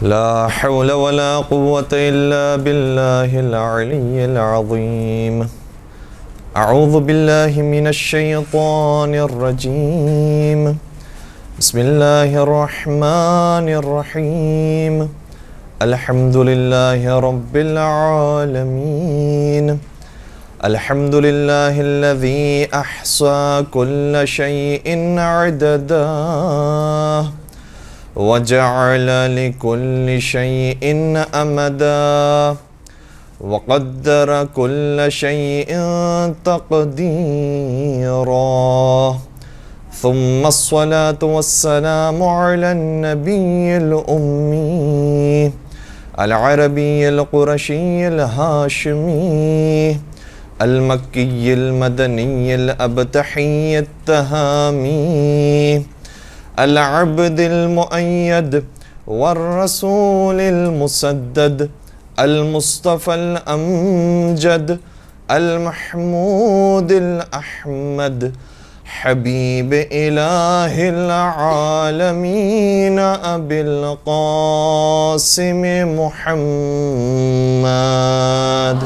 لا حول ولا قوة إلا بالله العلي العظيم. أعوذ بالله من الشيطان الرجيم. بسم الله الرحمن الرحيم. الحمد لله رب العالمين. الحمد لله الذي أحصى كل شيء عددا وجعل لكل شيء أمدا وقدر كل شيء تقديرا. ثم الصلاة والسلام على النبي الأمي العربي القرشي الهاشمي المكي المدني الأبتحي التهامي العبد المؤيد والرسول المسدد المصطفى الأمجد المحمود الأحمد حبيب إله العالمين أبي القاسم محمد.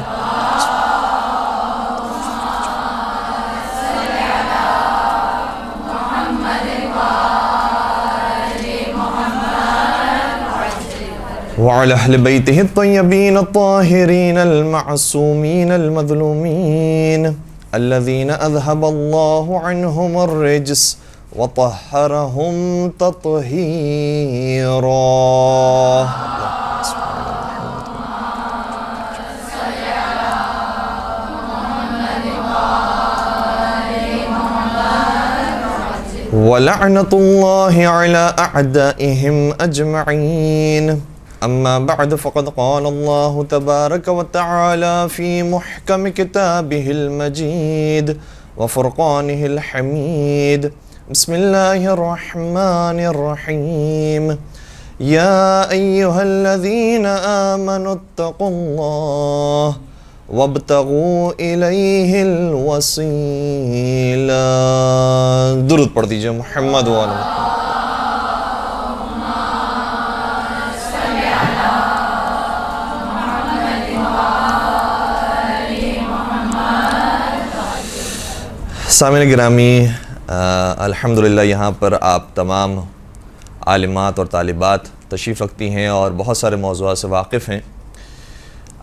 وعلى أهل بيته الطيبين الطاهرين المعصومين المظلومين الذين أذهب الله عنهم الرجس وطهرهم تطهيرا. ولعنة الله على أعدائهم أجمعين. أما بعد فقد قال الله تبارك وتعالى في محكم كتابه المجيد وفرقانه الحميد. بسم الله الرحمن الرحيم. يا أيها الذين آمنوا اتقوا الله وابتغوا إليه الوسيلة. درود پڑھ دیجئے محمد وعلى سامعین گرامی، الحمدللہ یہاں پر آپ تمام عالمات اور طالبات تشریف رکھتی ہیں اور بہت سارے موضوعات سے واقف ہیں۔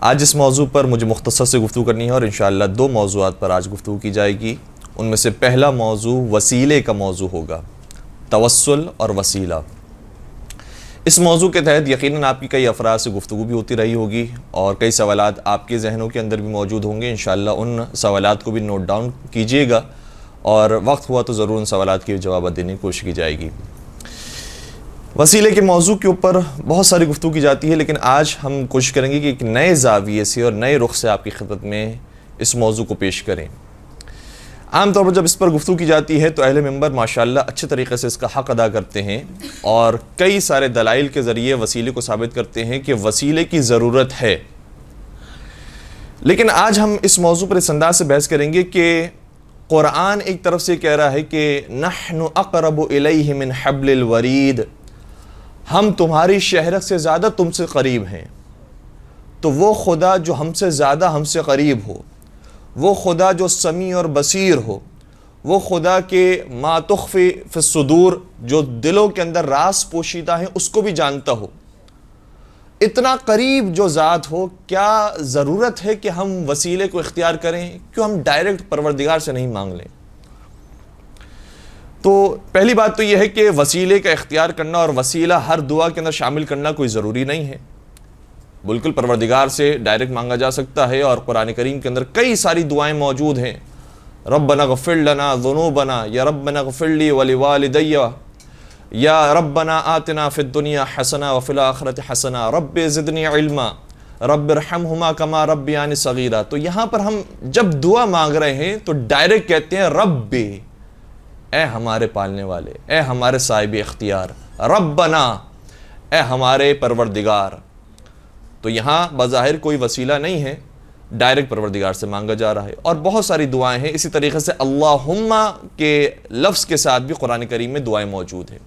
آج اس موضوع پر مجھے مختصر سے گفتگو کرنی ہے اور انشاءاللہ دو موضوعات پر آج گفتگو کی جائے گی۔ ان میں سے پہلا موضوع وسیلے کا موضوع ہوگا، توسل اور وسیلہ۔ اس موضوع کے تحت یقیناً آپ کی کئی افراد سے گفتگو بھی ہوتی رہی ہوگی اور کئی سوالات آپ کے ذہنوں کے اندر بھی موجود ہوں گے۔ انشاءاللہ ان سوالات کو بھی نوٹ ڈاؤن کیجئے گا اور وقت ہوا تو ضرور ان سوالات کے جوابات دینے کی کوشش کی جائے گی۔ وسیلے کے موضوع کے اوپر بہت ساری گفتگو کی جاتی ہے، لیکن آج ہم کوشش کریں گے کہ ایک نئے زاویے سے اور نئے رخ سے آپ کی خدمت میں اس موضوع کو پیش کریں۔ عام طور پر جب اس پر گفتگو کی جاتی ہے تو اہل منبر ماشاءاللہ اچھے طریقے سے اس کا حق ادا کرتے ہیں اور کئی سارے دلائل کے ذریعے وسیلے کو ثابت کرتے ہیں کہ وسیلے کی ضرورت ہے۔ لیکن آج ہم اس موضوع پر اس انداز سے بحث کریں گے کہ قرآن ایک طرف سے کہہ رہا ہے کہ نحن اقرب الیہ من حبل الورید، ہم تمہاری شہرت سے زیادہ تم سے قریب ہیں۔ تو وہ خدا جو ہم سے زیادہ ہم سے قریب ہو، وہ خدا جو سمیع اور بصیر ہو، وہ خدا کے ما تخفی فی الصدور، جو دلوں کے اندر راز پوشیدہ ہیں اس کو بھی جانتا ہو، اتنا قریب جو ذات ہو، کیا ضرورت ہے کہ ہم وسیلے کو اختیار کریں؟ کیوں ہم ڈائریکٹ پروردگار سے نہیں مانگ لیں؟ تو پہلی بات تو یہ ہے کہ وسیلے کا اختیار کرنا اور وسیلہ ہر دعا کے اندر شامل کرنا کوئی ضروری نہیں ہے۔ بالکل پروردگار سے ڈائریکٹ مانگا جا سکتا ہے اور قرآن کریم کے اندر کئی ساری دعائیں موجود ہیں۔ ربنا اغفر لنا ذنوبنا، یا ربنا اغفر لی ولوالدی، یا ربنا آتنا فی الدنیا حسنہ وفی الآخرۃ حسنہ، رب زدنی علما، رب ارحمہما کما ربیانی صغیرہ۔ تو یہاں پر ہم جب دعا مانگ رہے ہیں تو ڈائریکٹ کہتے ہیں رب، اے ہمارے پالنے والے، اے ہمارے صاحب اختیار، ربنا، اے ہمارے پروردگار۔ تو یہاں بظاہر کوئی وسیلہ نہیں ہے، ڈائریکٹ پروردگار سے مانگا جا رہا ہے۔ اور بہت ساری دعائیں ہیں، اسی طریقے سے اللہم کے لفظ کے ساتھ بھی قرآن کریم میں دعائیں موجود ہیں۔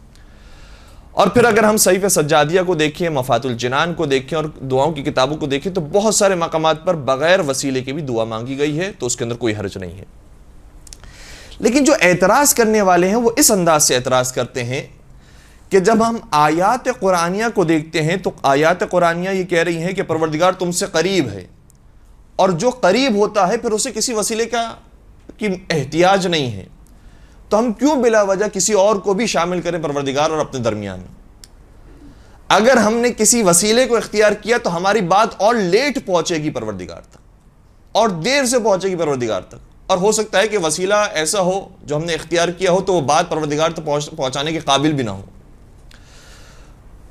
اور پھر اگر ہم صحیفہ سجادیہ کو دیکھیں، مفات الجنان کو دیکھیں اور دعاؤں کی کتابوں کو دیکھیں تو بہت سارے مقامات پر بغیر وسیلے کے بھی دعا مانگی گئی ہے، تو اس کے اندر کوئی حرج نہیں ہے۔ لیکن جو اعتراض کرنے والے ہیں وہ اس انداز سے اعتراض کرتے ہیں کہ جب ہم آیات قرآنیہ کو دیکھتے ہیں تو آیات قرآنیہ یہ کہہ رہی ہیں کہ پروردگار تم سے قریب ہے، اور جو قریب ہوتا ہے پھر اسے کسی وسیلے کی احتیاج نہیں ہے، تو ہم کیوں بلا وجہ کسی اور کو بھی شامل کریں پروردگار اور اپنے درمیان میں؟ اگر ہم نے کسی وسیلے کو اختیار کیا تو ہماری بات اور لیٹ پہنچے گی پروردگار تک، اور دیر سے پہنچے گی پروردگار تک، اور ہو سکتا ہے کہ وسیلہ ایسا ہو جو ہم نے اختیار کیا ہو تو وہ بات پروردگار تک پہنچانے کے قابل بھی نہ ہو۔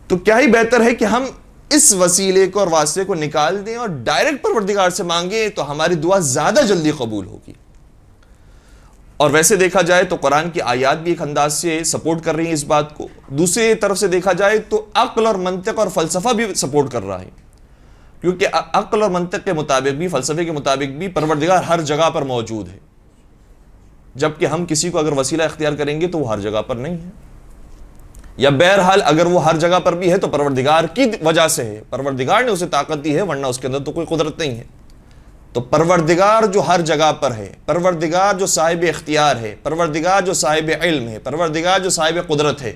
تو کیا ہی بہتر ہے کہ ہم اس وسیلے کو اور واسطے کو نکال دیں اور ڈائریکٹ پروردگار سے مانگیں، تو ہماری دعا زیادہ جلدی قبول ہوگی۔ اور ویسے دیکھا جائے تو قرآن کی آیات بھی ایک انداز سے سپورٹ کر رہی ہیں اس بات کو، دوسری طرف سے دیکھا جائے تو عقل اور منطق اور فلسفہ بھی سپورٹ کر رہا ہے، کیونکہ عقل اور منطق کے مطابق بھی، فلسفے کے مطابق بھی پروردگار ہر جگہ پر موجود ہے، جبکہ ہم کسی کو اگر وسیلہ اختیار کریں گے تو وہ ہر جگہ پر نہیں ہے، یا بہرحال اگر وہ ہر جگہ پر بھی ہے تو پروردگار کی وجہ سے ہے، پروردگار نے اسے طاقت دی ہے، ورنہ اس کے اندر تو کوئی قدرت نہیں ہے۔ تو پروردگار جو ہر جگہ پر ہے، پروردگار جو صاحب اختیار ہے، پروردگار جو صاحب علم ہے، پروردگار جو صاحب قدرت ہے،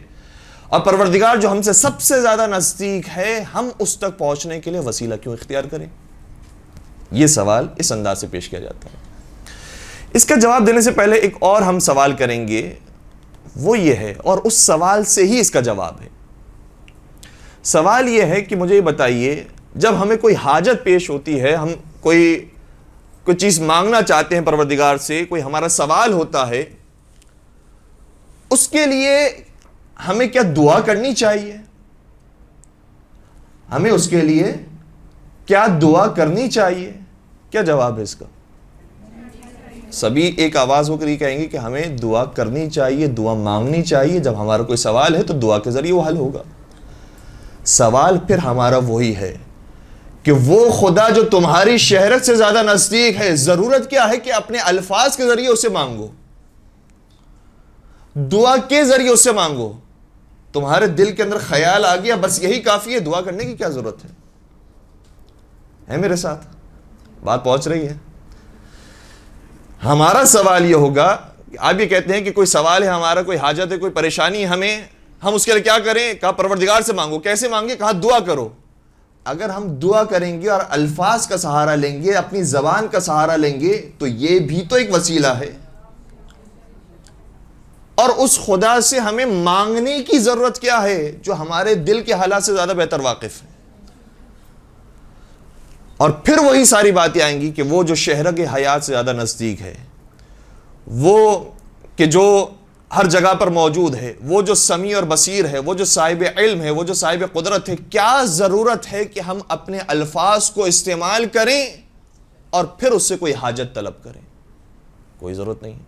اور پروردگار جو ہم سے سب سے زیادہ نزدیک ہے، ہم اس تک پہنچنے کے لیے وسیلہ کیوں اختیار کریں؟ یہ سوال اس انداز سے پیش کیا جاتا ہے۔ اس کا جواب دینے سے پہلے ایک اور ہم سوال کریں گے، وہ یہ ہے، اور اس سوال سے ہی اس کا جواب ہے۔ سوال یہ ہے کہ مجھے یہ بتائیے، جب ہمیں کوئی حاجت پیش ہوتی ہے، ہم کوئی چیز مانگنا چاہتے ہیں پروردگار سے، کوئی ہمارا سوال ہوتا ہے، اس کے لیے ہمیں کیا دعا کرنی چاہیے؟ ہمیں اس کے لیے کیا دعا کرنی چاہیے؟ کیا جواب ہے اس کا؟ سبھی ایک آواز ہو کر یہ کہیں گے کہ ہمیں دعا کرنی چاہیے، دعا مانگنی چاہیے۔ جب ہمارا کوئی سوال ہے تو دعا کے ذریعے وہ حل ہوگا۔ سوال پھر ہمارا وہی ہے کہ وہ خدا جو تمہاری شہرت سے زیادہ نزدیک ہے، ضرورت کیا ہے کہ اپنے الفاظ کے ذریعے اسے مانگو، دعا کے ذریعے اس سے مانگو۔ تمہارے دل کے اندر خیال آ گیا، بس یہی کافی ہے، دعا کرنے کی کیا ضرورت ہے میرے ساتھ؟ بات پہنچ رہی ہے؟ ہمارا سوال یہ ہوگا، آپ یہ کہتے ہیں کہ کوئی سوال ہے ہمارا، کوئی حاجت ہے، کوئی پریشانی ہمیں، ہم اس کے لیے کیا کریں؟ کہا پروردگار سے مانگو۔ کیسے مانگے؟ کہا دعا کرو۔ اگر ہم دعا کریں گے اور الفاظ کا سہارا لیں گے، اپنی زبان کا سہارا لیں گے، تو یہ بھی تو ایک وسیلہ ہے، اور اس خدا سے ہمیں مانگنے کی ضرورت کیا ہے جو ہمارے دل کے حالات سے زیادہ بہتر واقف ہے؟ اور پھر وہی ساری باتیں آئیں گی کہ وہ جو شہر کے حیات سے زیادہ نزدیک ہے، وہ کہ جو ہر جگہ پر موجود ہے، وہ جو سمیع اور بصیر ہے، وہ جو صاحب علم ہے، وہ جو صاحب قدرت ہے، کیا ضرورت ہے کہ ہم اپنے الفاظ کو استعمال کریں اور پھر اس سے کوئی حاجت طلب کریں؟ کوئی ضرورت نہیں۔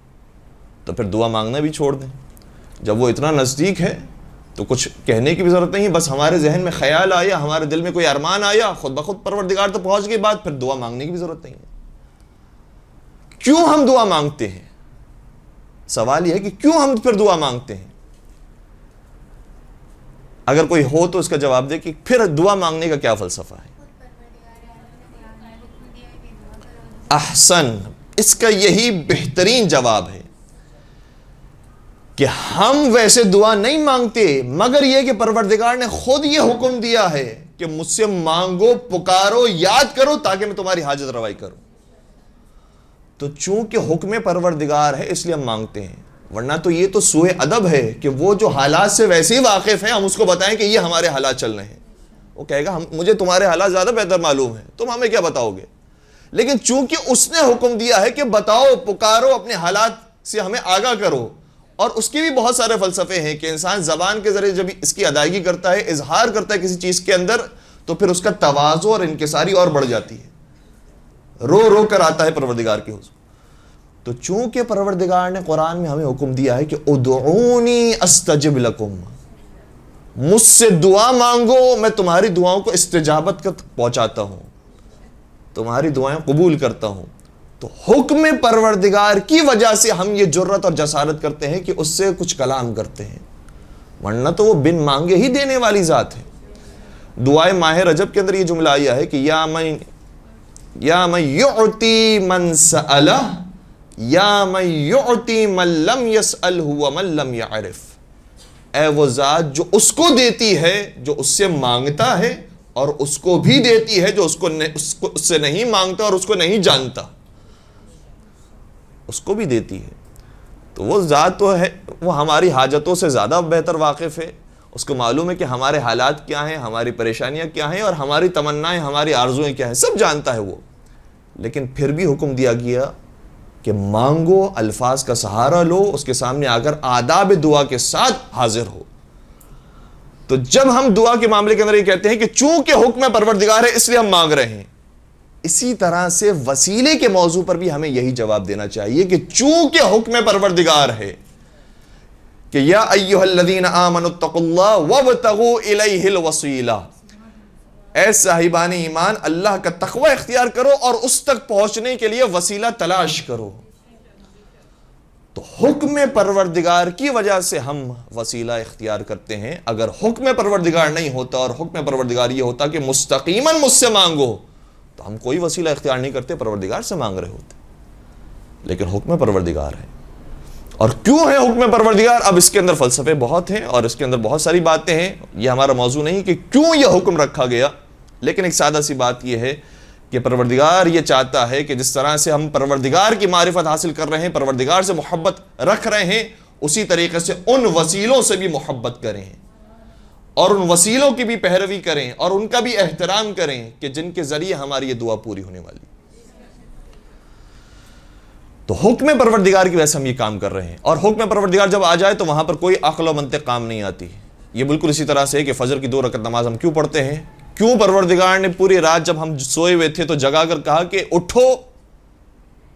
تو پھر دعا مانگنا بھی چھوڑ دیں۔ جب وہ اتنا نزدیک ہے تو کچھ کہنے کی بھی ضرورت نہیں، بس ہمارے ذہن میں خیال آیا، ہمارے دل میں کوئی ارمان آیا، خود بخود پروردگار تو پہنچ گئی بات، پھر دعا مانگنے کی بھی ضرورت نہیں ہے۔ کیوں ہم دعا مانگتے ہیں؟ سوال یہ ہے کہ کیوں ہم پھر دعا مانگتے ہیں؟ اگر کوئی ہو تو اس کا جواب دے کہ پھر دعا مانگنے کا کیا فلسفہ ہے؟ احسن، اس کا یہی بہترین جواب ہے کہ ہم ویسے دعا نہیں مانگتے، مگر یہ کہ پروردگار نے خود یہ حکم دیا ہے کہ مجھ سے مانگو، پکارو، یاد کرو تاکہ میں تمہاری حاجت روائی کروں۔ تو چونکہ حکم پروردگار ہے اس لیے ہم مانگتے ہیں، ورنہ تو یہ تو سوء ادب ہے کہ وہ جو حالات سے ویسے ہی واقف ہیں ہم اس کو بتائیں کہ یہ ہمارے حالات چل رہے ہیں۔ وہ کہے گا مجھے تمہارے حالات زیادہ بہتر معلوم ہیں، تم ہمیں کیا بتاؤ گے؟ لیکن چونکہ اس نے حکم دیا ہے کہ بتاؤ، پکارو، اپنے حالات سے ہمیں آگاہ کرو، اور اس کے بھی بہت سارے فلسفے ہیں کہ انسان زبان کے ذریعے جب اس کی ادائیگی کرتا ہے، اظہار کرتا ہے کسی چیز کے اندر، تو پھر اس کا تواضع اور انکساری اور بڑھ جاتی ہے، رو رو کر آتا ہے پروردگار کے حضور۔ تو چونکہ پروردگار نے قرآن میں ہمیں حکم دیا ہے کہ ادعونی استجب لکم، مجھ سے دعا مانگو، میں تمہاری دعاؤں کو استجابت پہنچاتا ہوں، تمہاری دعائیں قبول کرتا ہوں، تو حکم پروردگار کی وجہ سے ہم یہ جرت اور جسارت کرتے ہیں کہ اس سے کچھ کلام کرتے ہیں، ورنہ تو وہ بن مانگے ہی دینے والی ذات ہے۔ دعائے ماہ رجب کے اندر یہ جملہ آیا ہے کہ یا من یعطی من سألہ یا من یعطی من لم یسألہ ومن لم یعرف، اے وہ ذات جو اس کو دیتی ہے جو اس سے مانگتا ہے، اور اس کو بھی دیتی ہے جو اس سے نہیں مانگتا اور اس کو نہیں جانتا، اس کو بھی دیتی ہے۔ تو وہ ذات تو ہے، وہ ہماری حاجتوں سے زیادہ بہتر واقف ہے، اس کو معلوم ہے کہ ہمارے حالات کیا ہیں، ہماری پریشانیاں کیا ہیں، اور ہماری تمنائیں، ہماری آرزویں کیا ہیں، سب جانتا ہے وہ۔ لیکن پھر بھی حکم دیا گیا کہ مانگو، الفاظ کا سہارا لو، اس کے سامنے آ کر آداب دعا کے ساتھ حاضر ہو۔ تو جب ہم دعا کے معاملے کے اندر یہ کہتے ہیں کہ چونکہ حکم پروردگار ہے اس لیے ہم مانگ رہے ہیں، اسی طرح سے وسیلے کے موضوع پر بھی ہمیں یہی جواب دینا چاہیے کہ چونکہ حکم پروردگار ہے کہ یا ایھا الذین آمنوا اتقوا اللہ وابتغوا الیہ الوسیلہ، اے صاحبان ایمان اللہ کا تقوی اختیار کرو اور اس تک پہنچنے کے لیے وسیلہ تلاش کرو۔ تو حکم پروردگار کی وجہ سے ہم وسیلہ اختیار کرتے ہیں۔ اگر حکم پروردگار نہیں ہوتا اور حکم پروردگار یہ ہوتا کہ مستقیماً مجھ سے مانگو، تو ہم کوئی وسیلہ اختیار نہیں کرتے، پروردگار سے مانگ رہے ہوتے۔ لیکن حکم پروردگار ہے۔ اور کیوں ہے حکم پروردگار؟ اب اس کے اندر فلسفے بہت ہیں اور اس کے اندر بہت ساری باتیں ہیں، یہ ہمارا موضوع نہیں کہ کیوں یہ حکم رکھا گیا، لیکن ایک سادہ سی بات یہ ہے کہ پروردگار یہ چاہتا ہے کہ جس طرح سے ہم پروردگار کی معرفت حاصل کر رہے ہیں، پروردگار سے محبت رکھ رہے ہیں، اسی طریقے سے ان وسیلوں سے بھی محبت کریں اور ان وسیلوں کی بھی پیروی کریں اور ان کا بھی احترام کریں کہ جن کے ذریعے ہماری یہ دعا پوری ہونے والی۔ تو حکم پروردگار کی وجہ سے ہم یہ کام کر رہے ہیں، اور حکم پروردگار جب آ جائے تو وہاں پر کوئی عقل و منطق کام نہیں آتی۔ یہ بالکل اسی طرح سے ہے کہ فجر کی 2 رکعت نماز ہم کیوں پڑھتے ہیں؟ کیوں پروردگار نے پوری رات جب ہم سوئے ہوئے تھے تو جگا کر کہا کہ اٹھو،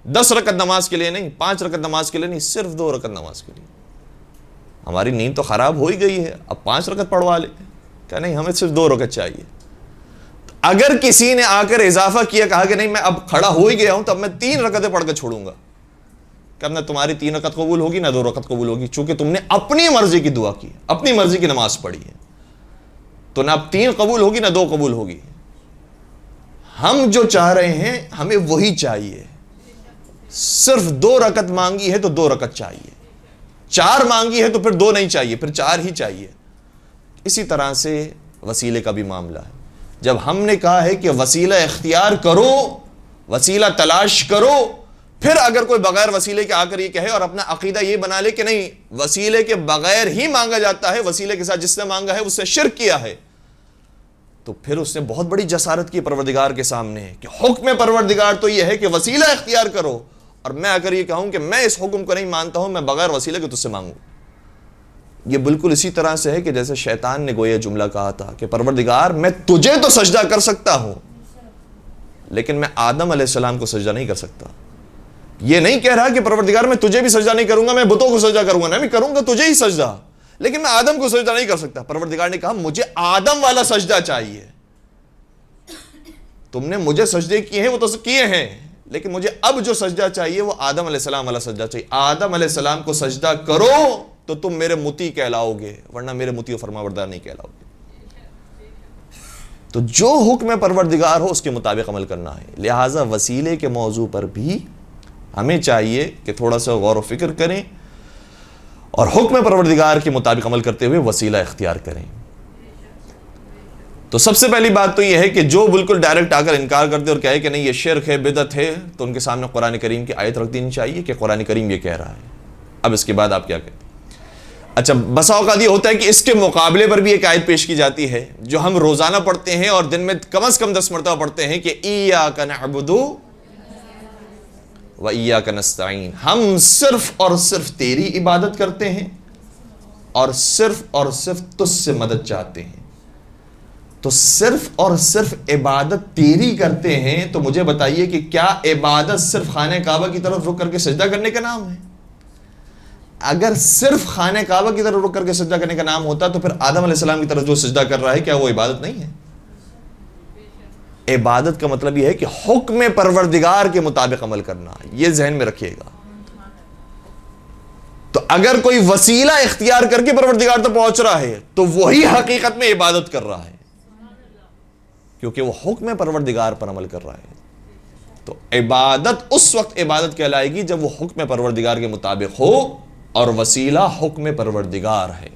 10 رکعت نماز کے لیے نہیں، 5 رکعت نماز کے لیے نہیں، صرف 2 رکعت نماز کے لیے۔ ہماری نیند تو خراب ہو ہی گئی ہے، اب 5 رکعت پڑھوا لے، کہ نہیں ہمیں صرف 2 رکعت چاہیے۔ اگر کسی نے آ کر اضافہ کیا، کہا کہ نہیں میں اب کھڑا ہو ہی گیا ہوں تو اب میں 3 رکعتیں پڑھ کے چھوڑوں گا، کہ اب نہ تمہاری 3 رکعت قبول ہوگی نہ 2 رکعت قبول ہوگی، چونکہ تم نے اپنی مرضی کی دعا کی، اپنی مرضی کی نماز پڑھی ہے، تو نہ اب 3 قبول ہوگی نہ 2 قبول ہوگی۔ ہم جو چاہ رہے ہیں ہمیں وہی چاہیے، صرف 2 رکعت مانگی ہے تو 2 رکعت چاہیے، 4 مانگی ہے تو پھر 2 نہیں چاہیے، پھر 4 ہی چاہیے۔ اسی طرح سے وسیلے کا بھی معاملہ ہے۔ جب ہم نے کہا ہے کہ وسیلہ اختیار کرو، وسیلہ تلاش کرو، پھر اگر کوئی بغیر وسیلے کے آ کر یہ کہے اور اپنا عقیدہ یہ بنا لے کہ نہیں وسیلے کے بغیر ہی مانگا جاتا ہے، وسیلے کے ساتھ جس نے مانگا ہے اس نے شرک کیا ہے، تو پھر اس نے بہت بڑی جسارت کی پروردگار کے سامنے کہ حکم پروردگار تو یہ ہے کہ وسیلہ اختیار کرو، اور میں اگر یہ کہوں کہ میں اس حکم کو نہیں مانتا ہوں، میں بغیر وسیلے کے تجھ سے مانگوں۔ یہ بالکل اسی طرح سے ہے کہ جیسے شیطان نے گویا جملہ کہا تھا کہ پروردگار میں تجھے تو سجدہ کر سکتا ہوں لیکن میں آدم علیہ السلام کو سجدہ نہیں کر سکتا۔ یہ نہیں کہہ رہا کہ پروردگار میں تجھے بھی سجدہ نہیں کروں گا، میں بتوں کو سجدہ کروں گا، نہیں میں کروں گا تجھے ہی سجدہ، لیکن میں آدم کو سجدہ نہیں کر سکتا۔ پروردگار نے کہا مجھے آدم والا سجدہ چاہیے، تم نے مجھے سجدے کیے ہیں وہ تو کیے ہیں، لیکن مجھے اب جو سجدہ چاہیے وہ آدم علیہ السلام والا سجدہ چاہیے۔ آدم علیہ السلام کو سجدہ کرو تو تم میرے مطیع کہلاؤ گے، ورنہ میرے مطیع و فرمانبردار نہیں کہلاؤ گے۔ تو جو حکم پروردگار ہو اس کے مطابق عمل کرنا ہے۔ لہٰذا وسیلے کے موضوع پر بھی ہمیں چاہیے کہ تھوڑا سا غور و فکر کریں اور حکم پروردگار کے مطابق عمل کرتے ہوئے وسیلہ اختیار کریں۔ تو سب سے پہلی بات تو یہ ہے کہ جو بالکل ڈائریکٹ آ کر انکار کرتے اور کہے کہ نہیں یہ شرک ہے، بدعت ہے، تو ان کے سامنے قرآن کریم کی آیت رکھ دینی چاہیے کہ قرآن کریم یہ کہہ رہا ہے۔ اب اس کے بعد آپ کیا کہتے ہیں؟ اچھا، بسا اوقات یہ ہوتا ہے کہ اس کے مقابلے پر بھی ایک آیت پیش کی جاتی ہے جو ہم روزانہ پڑھتے ہیں اور دن میں کم از کم 10 مرتبہ پڑھتے ہیں کہ ایاک نعبد و ایاک نستعین، ہم صرف اور صرف تیری عبادت کرتے ہیں اور صرف تجھ سے مدد چاہتے ہیں۔ تو صرف اور صرف عبادت تیری کرتے ہیں، تو مجھے بتائیے کہ کیا عبادت صرف خانہ کعبہ کی طرف رک کر کے سجدہ کرنے کا نام ہے؟ اگر صرف خانہ کعبہ کی طرف رک کر کے سجدہ کرنے کا نام ہوتا تو پھر آدم علیہ السلام کی طرف جو سجدہ کر رہا ہے کیا وہ عبادت نہیں ہے؟ عبادت کا مطلب یہ ہے کہ حکم پروردگار کے مطابق عمل کرنا، یہ ذہن میں رکھیے گا۔ تو اگر کوئی وسیلہ اختیار کر کے پروردگار تک پہنچ رہا ہے تو وہی حقیقت میں عبادت کر رہا ہے، کیونکہ وہ حکم پروردگار پر عمل کر رہا ہے۔ تو عبادت اس وقت عبادت کہلائے گی جب وہ حکم پروردگار کے مطابق ہو اور وسیلہ حکم پروردگار ہے۔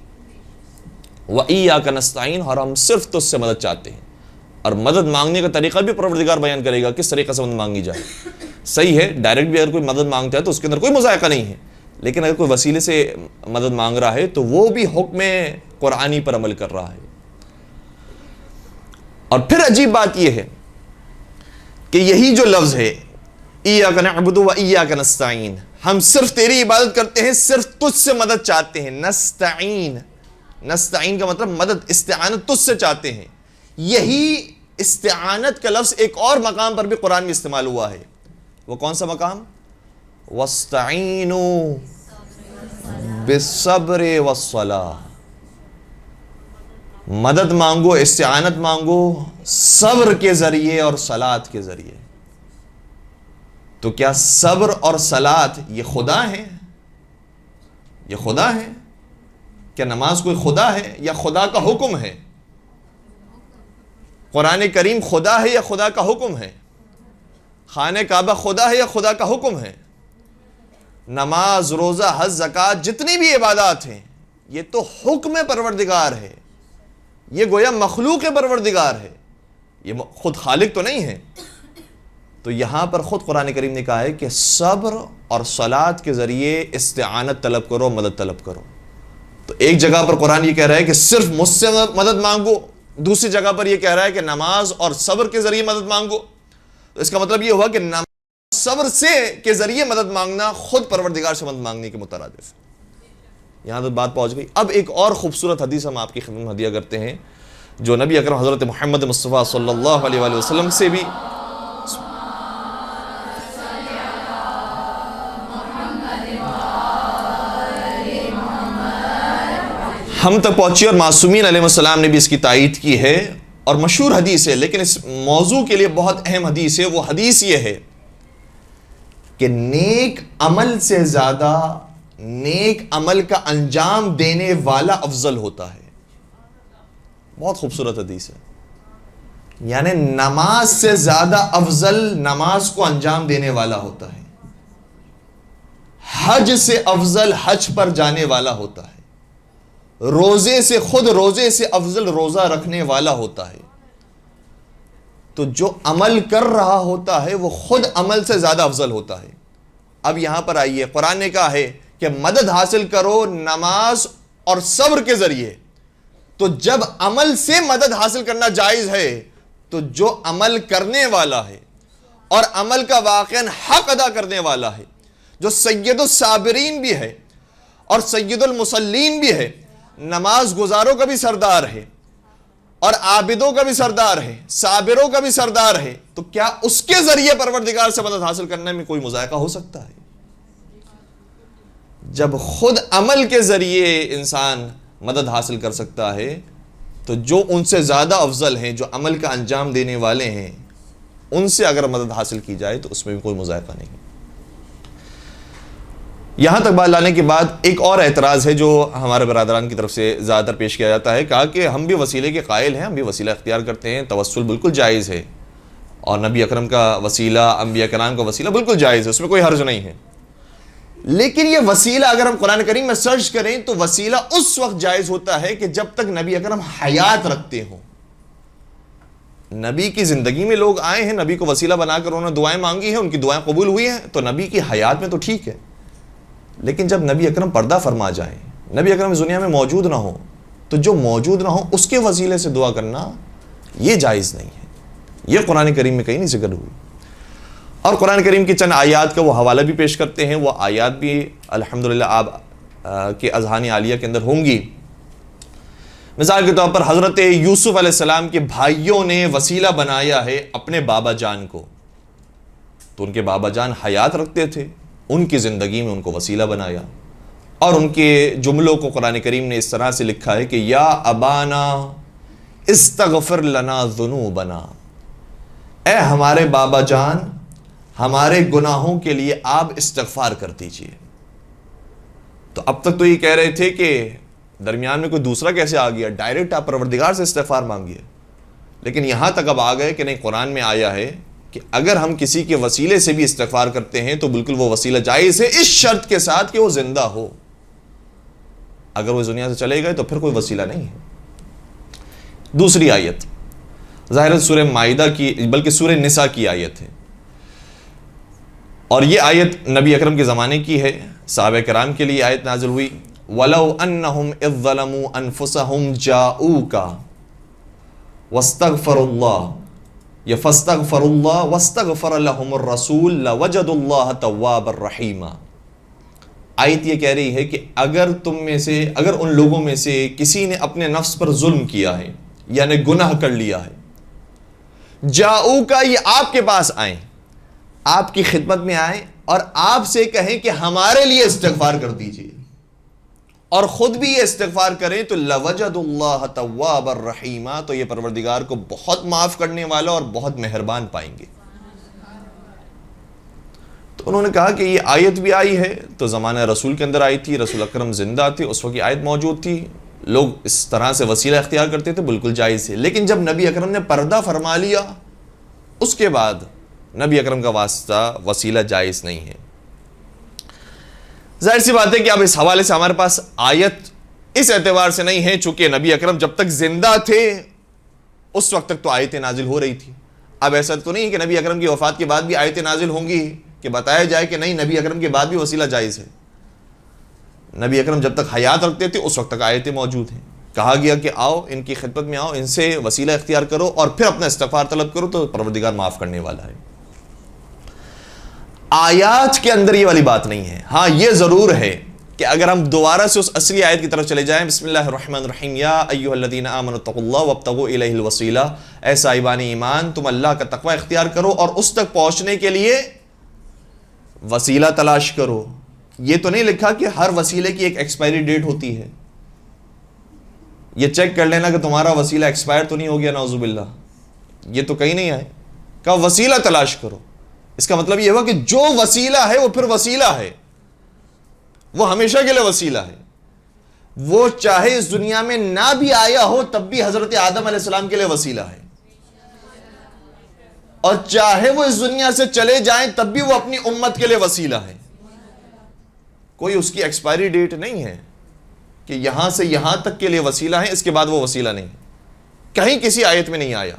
وَإِيَّاكَ نَسْتَعِينُ، اور ہم صرف تجھ سے مدد چاہتے ہیں۔ اور مدد مانگنے کا طریقہ بھی پروردگار بیان کرے گا، کس طریقے سے مدد مانگی جائے۔ صحیح ہے، ڈائریکٹ بھی اگر کوئی مدد مانگتا ہے تو اس کے اندر کوئی مذائقہ نہیں ہے، لیکن اگر کوئی وسیلے سے مدد مانگ رہا ہے تو وہ بھی حکم قرآنی پر عمل کر رہا ہے۔ اور پھر عجیب بات یہ ہے کہ یہی جو لفظ ہے اِيَّاكَ نَعْبُدُ وَإِيَّاكَ نَسْتَعِينُ، ہم صرف تیری عبادت کرتے ہیں، صرف تجھ سے مدد چاہتے ہیں۔ نستعین، نستعین کا مطلب مدد، استعانت تجھ سے چاہتے ہیں۔ یہی استعانت کا لفظ ایک اور مقام پر بھی قرآن میں استعمال ہوا ہے۔ وہ کون سا مقام؟ وَاسْتَعِینُوا بِالصَّبْرِ وَالصَّلَاةِ، مدد مانگو، استعانت مانگو صبر کے ذریعے اور صلاۃ کے ذریعے۔ تو کیا صبر اور صلاۃ یہ خدا ہیں؟ یہ خدا ہیں؟ کیا نماز کوئی خدا ہے یا خدا کا حکم ہے؟ قرآن کریم خدا ہے یا خدا کا حکم ہے؟ خانہ کعبہ خدا ہے یا خدا کا حکم ہے؟ نماز، روزہ، حج، زکوٰۃ، جتنی بھی عبادات ہیں یہ تو حکم پروردگار ہے، یہ گویا مخلوق پروردگار ہے، یہ خود خالق تو نہیں ہے۔ تو یہاں پر خود قرآن کریم نے کہا ہے کہ صبر اور صلاۃ کے ذریعے استعانت طلب کرو، مدد طلب کرو۔ تو ایک جگہ پر قرآن یہ کہہ رہا ہے کہ صرف مجھ سے مدد مانگو، دوسری جگہ پر یہ کہہ رہا ہے کہ نماز اور صبر کے ذریعے مدد مانگو۔ تو اس کا مطلب یہ ہوا کہ نماز صبر سے کے ذریعے مدد مانگنا خود پروردگار سے مدد مانگنے کے مترادف ہے۔ یہاں تک بات پہنچ گئی۔ اب ایک اور خوبصورت حدیث ہم آپ کی خدمت میں ہدیہ کرتے ہیں، جو نبی اکرم حضرت محمد مصطفیٰ صلی اللہ علیہ وآلہ وسلم سے بھی ہم تک پہنچی، اور معصومین علیہ السلام نے بھی اس کی تائید کی ہے، اور مشہور حدیث ہے، لیکن اس موضوع کے لیے بہت اہم حدیث ہے۔ وہ حدیث یہ ہے کہ نیک عمل سے زیادہ نیک عمل کا انجام دینے والا افضل ہوتا ہے۔ بہت خوبصورت حدیث ہے، یعنی نماز سے زیادہ افضل نماز کو انجام دینے والا ہوتا ہے، حج سے افضل حج پر جانے والا ہوتا ہے، روزے سے خود روزے سے افضل روزہ رکھنے والا ہوتا ہے۔ تو جو عمل کر رہا ہوتا ہے وہ خود عمل سے زیادہ افضل ہوتا ہے۔ اب یہاں پر آئیے، قرآن نے کہا ہے کہ مدد حاصل کرو نماز اور صبر کے ذریعے۔ تو جب عمل سے مدد حاصل کرنا جائز ہے تو جو عمل کرنے والا ہے اور عمل کا واقعاً حق ادا کرنے والا ہے، جو سید الصابرین بھی ہے اور سید المصلین بھی ہے، نماز گزاروں کا بھی سردار ہے اور عابدوں کا بھی سردار ہے، صابروں کا بھی سردار ہے، تو کیا اس کے ذریعے پروردگار سے مدد حاصل کرنے میں کوئی مذائقہ ہو سکتا ہے؟ جب خود عمل کے ذریعے انسان مدد حاصل کر سکتا ہے تو جو ان سے زیادہ افضل ہیں، جو عمل کا انجام دینے والے ہیں، ان سے اگر مدد حاصل کی جائے تو اس میں بھی کوئی مذائقہ نہیں۔ یہاں تک بات لانے کے بعد ایک اور اعتراض ہے جو ہمارے برادران کی طرف سے زیادہ تر پیش کیا جاتا ہے، کہا کہ ہم بھی وسیلے کے قائل ہیں، ہم بھی وسیلہ اختیار کرتے ہیں، توسل بالکل جائز ہے، اور نبی اکرم کا وسیلہ، انبیاء کرام کا وسیلہ بالکل جائز ہے، اس میں کوئی حرج نہیں ہے۔ لیکن یہ وسیلہ اگر ہم قرآن کریم میں سرچ کریں تو وسیلہ اس وقت جائز ہوتا ہے کہ جب تک نبی اکرم حیات رکھتے ہوں۔ نبی کی زندگی میں لوگ آئے ہیں، نبی کو وسیلہ بنا کر انہوں نے دعائیں مانگی ہیں، ان کی دعائیں قبول ہوئی ہیں، تو نبی کی حیات میں تو ٹھیک ہے۔ لیکن جب نبی اکرم پردہ فرما جائیں، نبی اکرم اس دنیا میں موجود نہ ہو، تو جو موجود نہ ہو اس کے وسیلے سے دعا کرنا یہ جائز نہیں ہے۔ یہ قرآن کریم میں کہیں نہیں ذکر ہوئی۔ اور قرآن کریم کی چند آیات کا وہ حوالہ بھی پیش کرتے ہیں، وہ آیات بھی الحمدللہ آپ کے اذہان عالیہ کے اندر ہوں گی۔ مثال کے طور پر حضرت یوسف علیہ السلام کے بھائیوں نے وسیلہ بنایا ہے اپنے بابا جان کو، تو ان کے بابا جان حیات رکھتے تھے، ان کی زندگی میں ان کو وسیلہ بنایا، اور ان کے جملوں کو قرآن کریم نے اس طرح سے لکھا ہے کہ یا ابانا استغفر لنا ذنوبنا، اے ہمارے بابا جان ہمارے گناہوں کے لیے آپ استغفار کر دیجئے۔ تو اب تک تو یہ کہہ رہے تھے کہ درمیان میں کوئی دوسرا کیسے آ گیا، ڈائریکٹ آپ پروردگار سے استغفار مانگیے، لیکن یہاں تک اب آ گئے کہ نہیں، قرآن میں آیا ہے کہ اگر ہم کسی کے وسیلے سے بھی استغفار کرتے ہیں تو بالکل وہ وسیلہ جائز ہے، اس شرط کے ساتھ کہ وہ زندہ ہو. اگر وہ دنیا سے چلے گئے تو پھر کوئی وسیلہ نہیں ہے. دوسری آیت ظاہر سورہ مائدہ کی بلکہ سورہ نساء کی آیت ہے، اور یہ آیت نبی اکرم کے زمانے کی ہے. صحابہ کرام کے لیے آیت نازل ہوئی، وَلَوْ أَنَّهُمْ إِذْ ظَلَمُوا أَنفُسَهُمْ جَاءُوكَ وَاسْتَغْفَرُوا اللَّهَ فَاسْتَغْفَرُوا اللَّهَ وَاسْتَغْفَرَ لَهُمُ الرَّسُولُ لَوَجَدُوا اللَّهَ تَوَّابًا رَحِيمًا. آیت یہ کہہ رہی ہے کہ اگر ان لوگوں میں سے کسی نے اپنے نفس پر ظلم کیا ہے، یعنی گناہ کر لیا ہے، جاؤکا، یہ آپ کے پاس آئیں، آپ کی خدمت میں آئیں اور آپ سے کہیں کہ ہمارے لیے استغفار کر دیجئے، اور خود بھی یہ استغفار کریں تو لَوَجَدُوا اللَّهَ تَوَّابًا رَحِيمًا، تو یہ پروردگار کو بہت معاف کرنے والا اور بہت مہربان پائیں گے. تو انہوں نے کہا کہ یہ آیت بھی آئی ہے تو زمانہ رسول کے اندر آئی تھی، رسول اکرم زندہ تھے، اس وقت یہ آیت موجود تھی، لوگ اس طرح سے وسیلہ اختیار کرتے تھے، بالکل جائز ہے. لیکن جب نبی اکرم نے پردہ فرما لیا، اس کے بعد نبی اکرم کا واسطہ وسیلہ جائز نہیں ہے. ظاہر سی بات ہے کہ اب اس حوالے سے ہمارے پاس آیت اس اعتبار سے نہیں ہے چونکہ نبی اکرم جب تک زندہ تھے اس وقت تک تو آیتیں نازل ہو رہی تھی. اب ایسا تو نہیں ہے کہ نبی اکرم کی وفات کے بعد بھی آیتیں نازل ہوں گی کہ بتایا جائے کہ نہیں، نبی اکرم کے بعد بھی وسیلہ جائز ہے. نبی اکرم جب تک حیات رکھتے تھے اس وقت تک آیتیں موجود ہیں. کہا گیا کہ آؤ، ان کی خدمت میں آؤ، ان سے وسیلہ اختیار کرو اور پھر اپنا استغفار طلب کرو تو پروردگار معاف کرنے والا ہے. آیات کے اندر یہ والی بات نہیں ہے. ہاں یہ ضرور ہے کہ اگر ہم دوبارہ سے اس اصلی آیت کی طرف چلے جائیں، بسم اللہ الرحمن الرحیم، یا ایھا الذین آمنوا اتقوا اللہ وابتغوا الیہ الوسیلہ، اے صاحبان ایمان تم اللہ کا تقوی اختیار کرو اور اس تک پہنچنے کے لیے وسیلہ تلاش کرو. یہ تو نہیں لکھا کہ ہر وسیلے کی ایک ایکسپائری ڈیٹ ہوتی ہے، یہ چیک کر لینا کہ تمہارا وسیلہ ایکسپائر تو نہیں ہو گیا، نعوذ باللہ. یہ تو کہیں نہیں آئے. کہا وسیلہ تلاش کرو. اس کا مطلب یہ ہوا کہ جو وسیلہ ہے وہ پھر وسیلہ ہے، وہ ہمیشہ کے لیے وسیلہ ہے. وہ چاہے اس دنیا میں نہ بھی آیا ہو تب بھی حضرت آدم علیہ السلام کے لیے وسیلہ ہے، اور چاہے وہ اس دنیا سے چلے جائیں تب بھی وہ اپنی امت کے لیے وسیلہ ہے. کوئی اس کی ایکسپائری ڈیٹ نہیں ہے کہ یہاں سے یہاں تک کے لیے وسیلہ ہے، اس کے بعد وہ وسیلہ نہیں. کہیں کسی آیت میں نہیں آیا.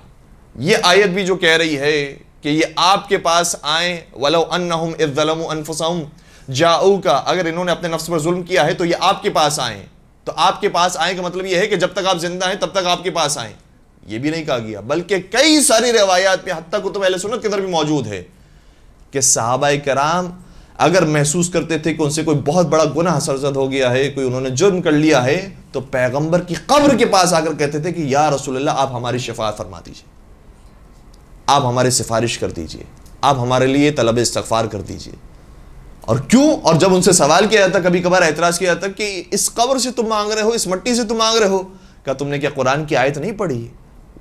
یہ آیت بھی جو کہہ رہی ہے کہ یہ آپ کے پاس آئیں، وَلَوْ أَنَّهُمْ إِذْ ظَلَمُوا أَنفُسَهُمْ جَاءُوكَ، اگر انہوں نے اپنے نفس پر ظلم کیا ہے تو یہ آپ کے پاس آئیں. تو آپ کے پاس آئیں کا مطلب یہ ہے کہ جب تک آپ زندہ ہیں تب تک آپ کے پاس آئیں. یہ بھی نہیں کہا گیا، بلکہ کئی ساری روایات میں حتیٰ کتب اہل سنت کے اندر بھی موجود ہے کہ صحابہ کرام اگر محسوس کرتے تھے کہ ان سے کوئی بہت بڑا گناہ سرزد ہو گیا ہے، کوئی انہوں نے جرم کر لیا ہے، تو پیغمبر کی قبر کے پاس آ کر کہتے تھے کہ یا رسول اللہ آپ ہماری شفاعت فرما دیجئے، آپ ہماری سفارش کر دیجئے، آپ ہمارے لیے طلب استغفار کر دیجئے. اور کیوں؟ اور جب ان سے سوال کیا جاتا، کبھی کبھار اعتراض کیا جاتا کہ اس قبر سے تم مانگ رہے ہو، اس مٹی سے تم مانگ رہے ہو، کہا تم نے کیا قرآن کی آیت نہیں پڑھی؟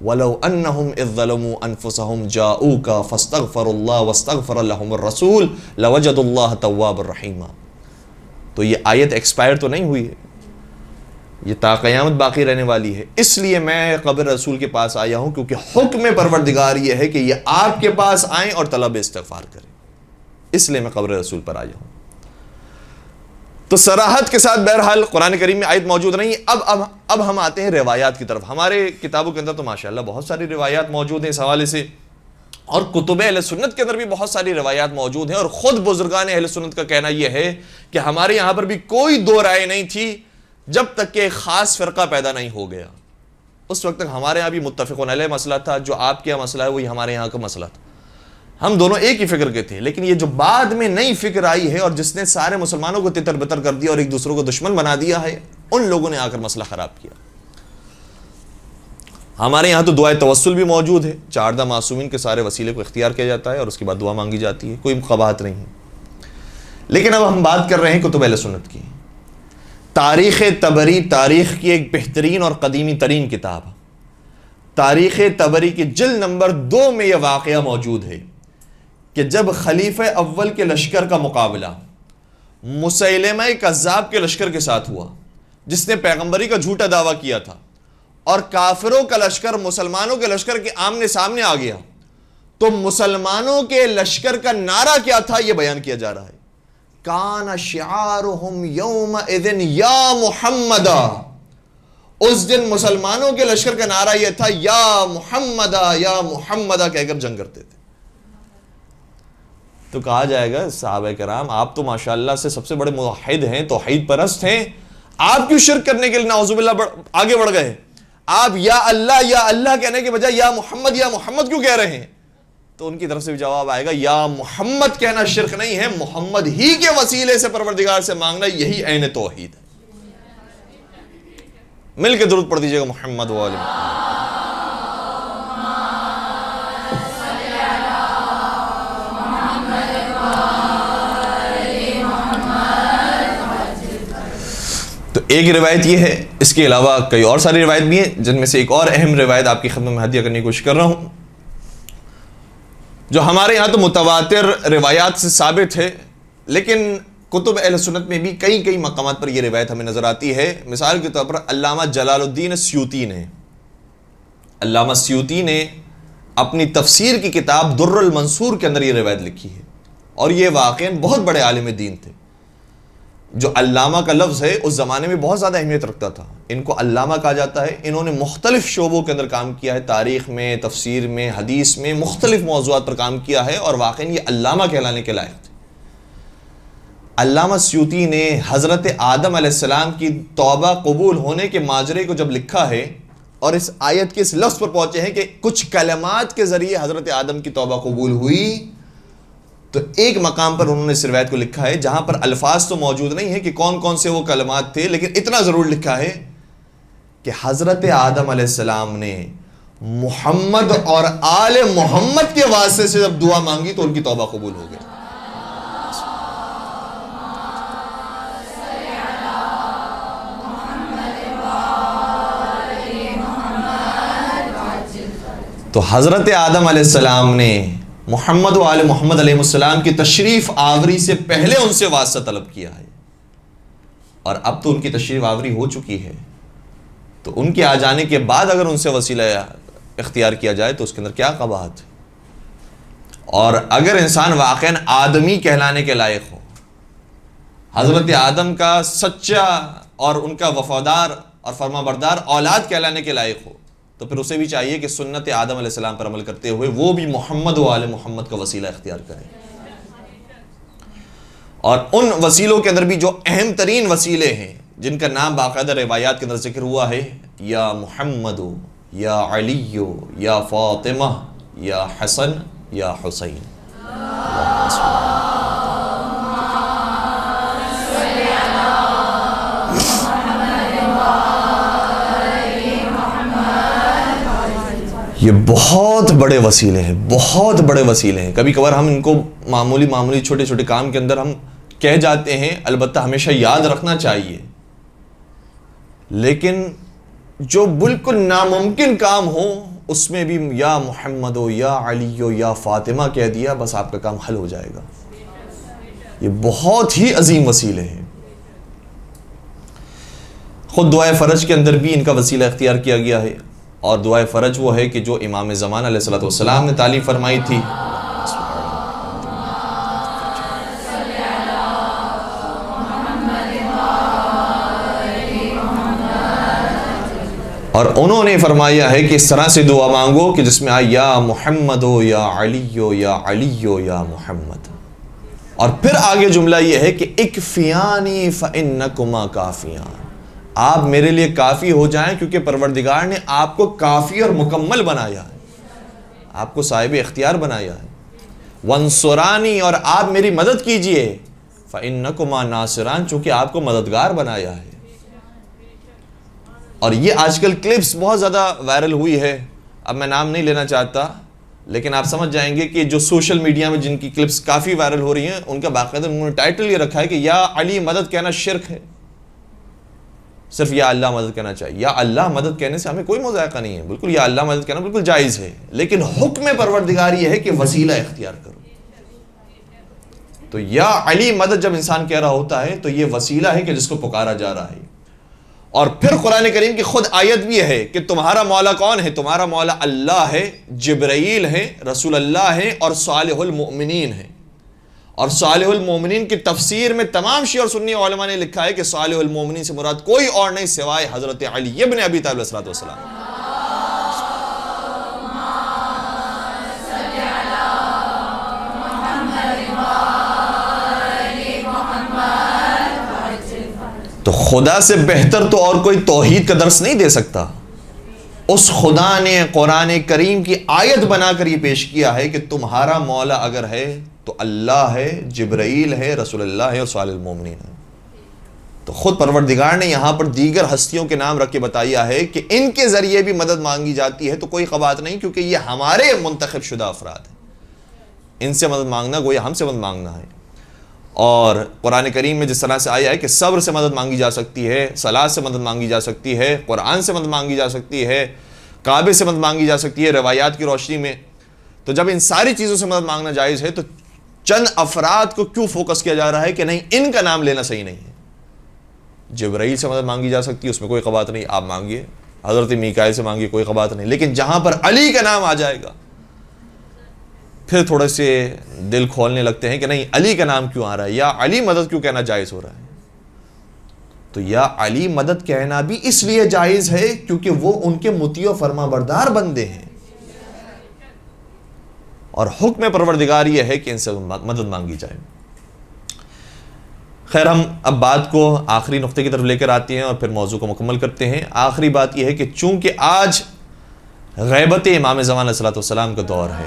وَلَوْ أَنَّهُمْ إِذْ ظَلَمُوا أَنفُسَهُمْ جَاءُوكَ فَاسْتَغْفَرُوا اللَّهَ وَاسْتَغْفَرَ لَهُمُ الرَّسُولُ لَوَجَدُوا اللَّهَ تَوَّابًا رَحِيمًا. تو یہ آیت ایکسپائر تو نہیں ہوئی ہے، یہ تا قیامت باقی رہنے والی ہے. اس لیے میں قبر رسول کے پاس آیا ہوں کیونکہ حکم پروردگار یہ ہے کہ یہ آپ کے پاس آئیں اور طلب استغفار کریں. اس لیے میں قبر رسول پر آیا ہوں. تو صراحت کے ساتھ بہرحال قرآن کریم میں آیت موجود نہیں. اب ہم آتے ہیں روایات کی طرف. ہمارے کتابوں کے اندر تو ماشاءاللہ بہت ساری روایات موجود ہیں اس حوالے سے، اور کتب اہل سنت کے اندر بھی بہت ساری روایات موجود ہیں. اور خود بزرگان اہل سنت کا کہنا یہ ہے کہ ہمارے یہاں پر بھی کوئی دو رائے نہیں تھی جب تک کہ ایک خاص فرقہ پیدا نہیں ہو گیا. اس وقت تک ہمارے یہاں بھی متفقون علیہ مسئلہ تھا، جو آپ کے یہاں مسئلہ ہے وہی ہمارے یہاں کا مسئلہ تھا. ہم دونوں ایک ہی فکر کے تھے. لیکن یہ جو بعد میں نئی فکر آئی ہے اور جس نے سارے مسلمانوں کو تتر بتر کر دیا اور ایک دوسروں کو دشمن بنا دیا ہے، ان لوگوں نے آ کر مسئلہ خراب کیا. ہمارے یہاں تو دعائے توسل بھی موجود ہے، 4 معصومین کے سارے وسیلے کو اختیار کیا جاتا ہے اور اس کے بعد دعا مانگی جاتی ہے، کوئی قباحت نہیں ہے. لیکن اب ہم بات کر رہے ہیں کتب اہل سنت کی. تاریخ طبری تاریخ کی ایک بہترین اور قدیمی ترین کتاب، تاریخ طبری کی جلد نمبر 2 میں یہ واقعہ موجود ہے کہ جب خلیفہ اول کے لشکر کا مقابلہ مسیلمہ کذاب کے لشکر کے ساتھ ہوا جس نے پیغمبری کا جھوٹا دعویٰ کیا تھا، اور کافروں کا لشکر مسلمانوں کے لشکر کے آمنے سامنے آ گیا، تو مسلمانوں کے لشکر کا نعرہ کیا تھا یہ بیان کیا جا رہا ہے۔ کان شعارہم یومئذ یا محمدا، اس دن مسلمانوں کے لشکر کا نعرہ یہ تھا یا محمدا یا محمدا کہہ کر جنگ کرتے تھے۔ تو کہا جائے گا صحابہ کرام آپ تو ماشاءاللہ سے سب سے بڑے موحد ہیں، توحید پرست ہیں، آپ کیوں شرک کرنے کے لیے نعوذ باللہ آگے بڑھ گئے؟ آپ یا اللہ کہنے کے بجائے یا محمد کیوں کہہ رہے ہیں؟ تو ان کی طرف سے بھی جواب آئے گا یا محمد کہنا شرک نہیں ہے، محمد ہی کے وسیلے سے پروردگار سے مانگنا یہی عین توحید ہے۔ مل کے درود پڑھ دیجئے گا محمد و آل محمد۔ تو ایک روایت یہ ہے، اس کے علاوہ کئی اور ساری روایت بھی ہیں، جن میں سے ایک اور اہم روایت آپ کی خدمت میں ہدیہ کرنے کی کوشش کر رہا ہوں، جو ہمارے یہاں تو متواتر روایات سے ثابت ہے، لیکن کتب اہل سنت میں بھی کئی مقامات پر یہ روایت ہمیں نظر آتی ہے۔ مثال کے طور پر علامہ جلال الدین سیوطی نے اپنی تفسیر کی کتاب در المنصور کے اندر یہ روایت لکھی ہے، اور یہ واقعاً بہت بڑے عالم دین تھے۔ جو علامہ کا لفظ ہے اس زمانے میں بہت زیادہ اہمیت رکھتا تھا، ان کو علامہ کہا جاتا ہے۔ انہوں نے مختلف شعبوں کے اندر کام کیا ہے، تاریخ میں، تفسیر میں، حدیث میں، مختلف موضوعات پر کام کیا ہے، اور واقعاً یہ علامہ کہلانے کے لائق تھے۔ علامہ سیوطی نے حضرت آدم علیہ السلام کی توبہ قبول ہونے کے ماجرے کو جب لکھا ہے، اور اس آیت کے اس لفظ پر پہنچے ہیں کہ کچھ کلمات کے ذریعے حضرت آدم کی توبہ قبول ہوئی، تو ایک مقام پر انہوں نے اس روایت کو لکھا ہے جہاں پر الفاظ تو موجود نہیں ہے کہ کون کون سے وہ کلمات تھے، لیکن اتنا ضرور لکھا ہے کہ حضرت آدم علیہ السلام نے محمد اور آل محمد کے واسطے سے جب دعا مانگی تو ان کی توبہ قبول ہو گئی۔ تو حضرت آدم علیہ السلام نے محمد و آل محمد علیہ السلام کی تشریف آوری سے پہلے ان سے واسطہ طلب کیا ہے، اور اب تو ان کی تشریف آوری ہو چکی ہے، تو ان کے آ جانے کے بعد اگر ان سے وسیلہ اختیار کیا جائے تو اس کے اندر کیا قباحت ہے؟ اور اگر انسان واقعاً آدمی کہلانے کے لائق ہو، حضرت آدم کا سچا اور ان کا وفادار اور فرما بردار اولاد کہلانے کے لائق ہو، تو پھر اسے بھی چاہیے کہ سنت آدم علیہ السلام پر عمل کرتے ہوئے وہ بھی محمد و آل محمد کا وسیلہ اختیار کریں۔ اور ان وسیلوں کے اندر بھی جو اہم ترین وسیلے ہیں، جن کا نام باقاعدہ روایات کے اندر ذکر ہوا ہے، یا محمد، یا علی، یا فاطمہ، یا حسن، یا حسین۔ یہ بہت بڑے وسیلے ہیں، بہت بڑے وسیلے ہیں۔ کبھی کبھار ہم ان کو معمولی چھوٹے چھوٹے کام کے اندر ہم کہہ جاتے ہیں، البتہ ہمیشہ یاد رکھنا چاہیے، لیکن جو بالکل ناممکن کام ہو اس میں بھی یا محمد ہو، یا علی ہو، یا فاطمہ کہہ دیا، بس آپ کا کام حل ہو جائے گا۔ یہ بہت ہی عظیم وسیلے ہیں۔ خود دعائے فرج کے اندر بھی ان کا وسیلہ اختیار کیا گیا ہے، اور دعائے فرج وہ ہے کہ جو امام زمان علیہ الصلوۃ والسلام نے تعلیم فرمائی تھی۔ اور انہوں نے فرمایا ہے کہ اس طرح سے دعا مانگو کہ جس میں آئے یا محمد ہو، یا علی ہو، یا علی ہو، یا محمد، اور پھر آگے جملہ یہ ہے کہ اکفیانی فإنکما کافیان، آپ میرے لیے کافی ہو جائیں کیونکہ پروردگار نے آپ کو کافی اور مکمل بنایا ہے، آپ کو صاحب اختیار بنایا ہے۔ وانصرانی، اور آپ میری مدد کیجئے، فإنکما ناصران، چونکہ آپ کو مددگار بنایا ہے۔ اور یہ آج کل کلپس بہت زیادہ وائرل ہوئی ہے، اب میں نام نہیں لینا چاہتا، لیکن آپ سمجھ جائیں گے کہ جو سوشل میڈیا میں جن کی کلپس کافی وائرل ہو رہی ہیں، ان کا باقاعدہ انہوں نے ٹائٹل یہ رکھا ہے کہ یا علی مدد کہنا شرک ہے، صرف یا اللہ مدد کہنا چاہیے۔ یا اللہ مدد کہنے سے ہمیں کوئی مذائقہ نہیں ہے، بالکل یا اللہ مدد کہنا بالکل جائز ہے، لیکن حکم پروردگار یہ ہے کہ وسیلہ اختیار کرو۔ تو یا علی مدد جب انسان کہہ رہا ہوتا ہے تو یہ وسیلہ ہے کہ جس کو پکارا جا رہا ہے. اور پھر قرآن کریم کی خود آیت بھی ہے کہ تمہارا مولا کون ہے؟ تمہارا مولا اللہ ہے، جبرائیل ہے، رسول اللہ ہے اور صالح المؤمنین ہے. اور صالح المؤمنین کی تفسیر میں تمام شیعہ اور سنی علماء نے لکھا ہے کہ صالح المؤمنین سے مراد کوئی اور نہیں سوائے حضرت علی ابن ابی طالب علیہ السلام. تو خدا سے بہتر تو اور کوئی توحید کا درس نہیں دے سکتا. اس خدا نے قرآن کریم کی آیت بنا کر یہ پیش کیا ہے کہ تمہارا مولا اگر ہے تو اللہ ہے، جبرائیل ہے، رسول اللہ ہے اور صالح المومنین ہے. تو خود پروردگار نے یہاں پر دیگر ہستیوں کے نام رکھ کے بتایا ہے کہ ان کے ذریعے بھی مدد مانگی جاتی ہے تو کوئی قباحت نہیں، کیونکہ یہ ہمارے منتخب شدہ افراد ہیں. ان سے مدد مانگنا گویا ہم سے مدد مانگنا ہے. اور قرآن کریم میں جس طرح سے آیا ہے کہ صبر سے مدد مانگی جا سکتی ہے، صلاۃ سے مدد مانگی جا سکتی ہے، قرآن سے مدد مانگی جا سکتی ہے، کعبے سے مدد مانگی جا سکتی ہے روایات کی روشنی میں. تو جب ان ساری چیزوں سے مدد مانگنا جائز ہے تو چند افراد کو کیوں فوکس کیا جا رہا ہے کہ نہیں ان کا نام لینا صحیح نہیں ہے؟ جبرائیل سے مدد مانگی جا سکتی ہے، اس میں کوئی قباحت نہیں، آپ مانگیے. حضرت میکائیل سے مانگیے، کوئی قباحت نہیں. لیکن جہاں پر علی کا نام آ جائے گا پھر تھوڑے سے دل کھولنے لگتے ہیں کہ نہیں علی کا نام کیوں آ رہا ہے، یا علی مدد کیوں کہنا جائز ہو رہا ہے. تو یا علی مدد کہنا بھی اس لیے جائز ہے کیونکہ وہ ان کے مطیع و فرما بردار بندے ہیں، اور حکم پروردگار یہ ہے کہ ان سے مدد مانگی جائے. خیر، ہم اب بات کو آخری نقطے کی طرف لے کر آتے ہیں اور پھر موضوع کو مکمل کرتے ہیں. آخری بات یہ ہے کہ چونکہ آج غیبت امام زمان علیہ السلام کا دور ہے،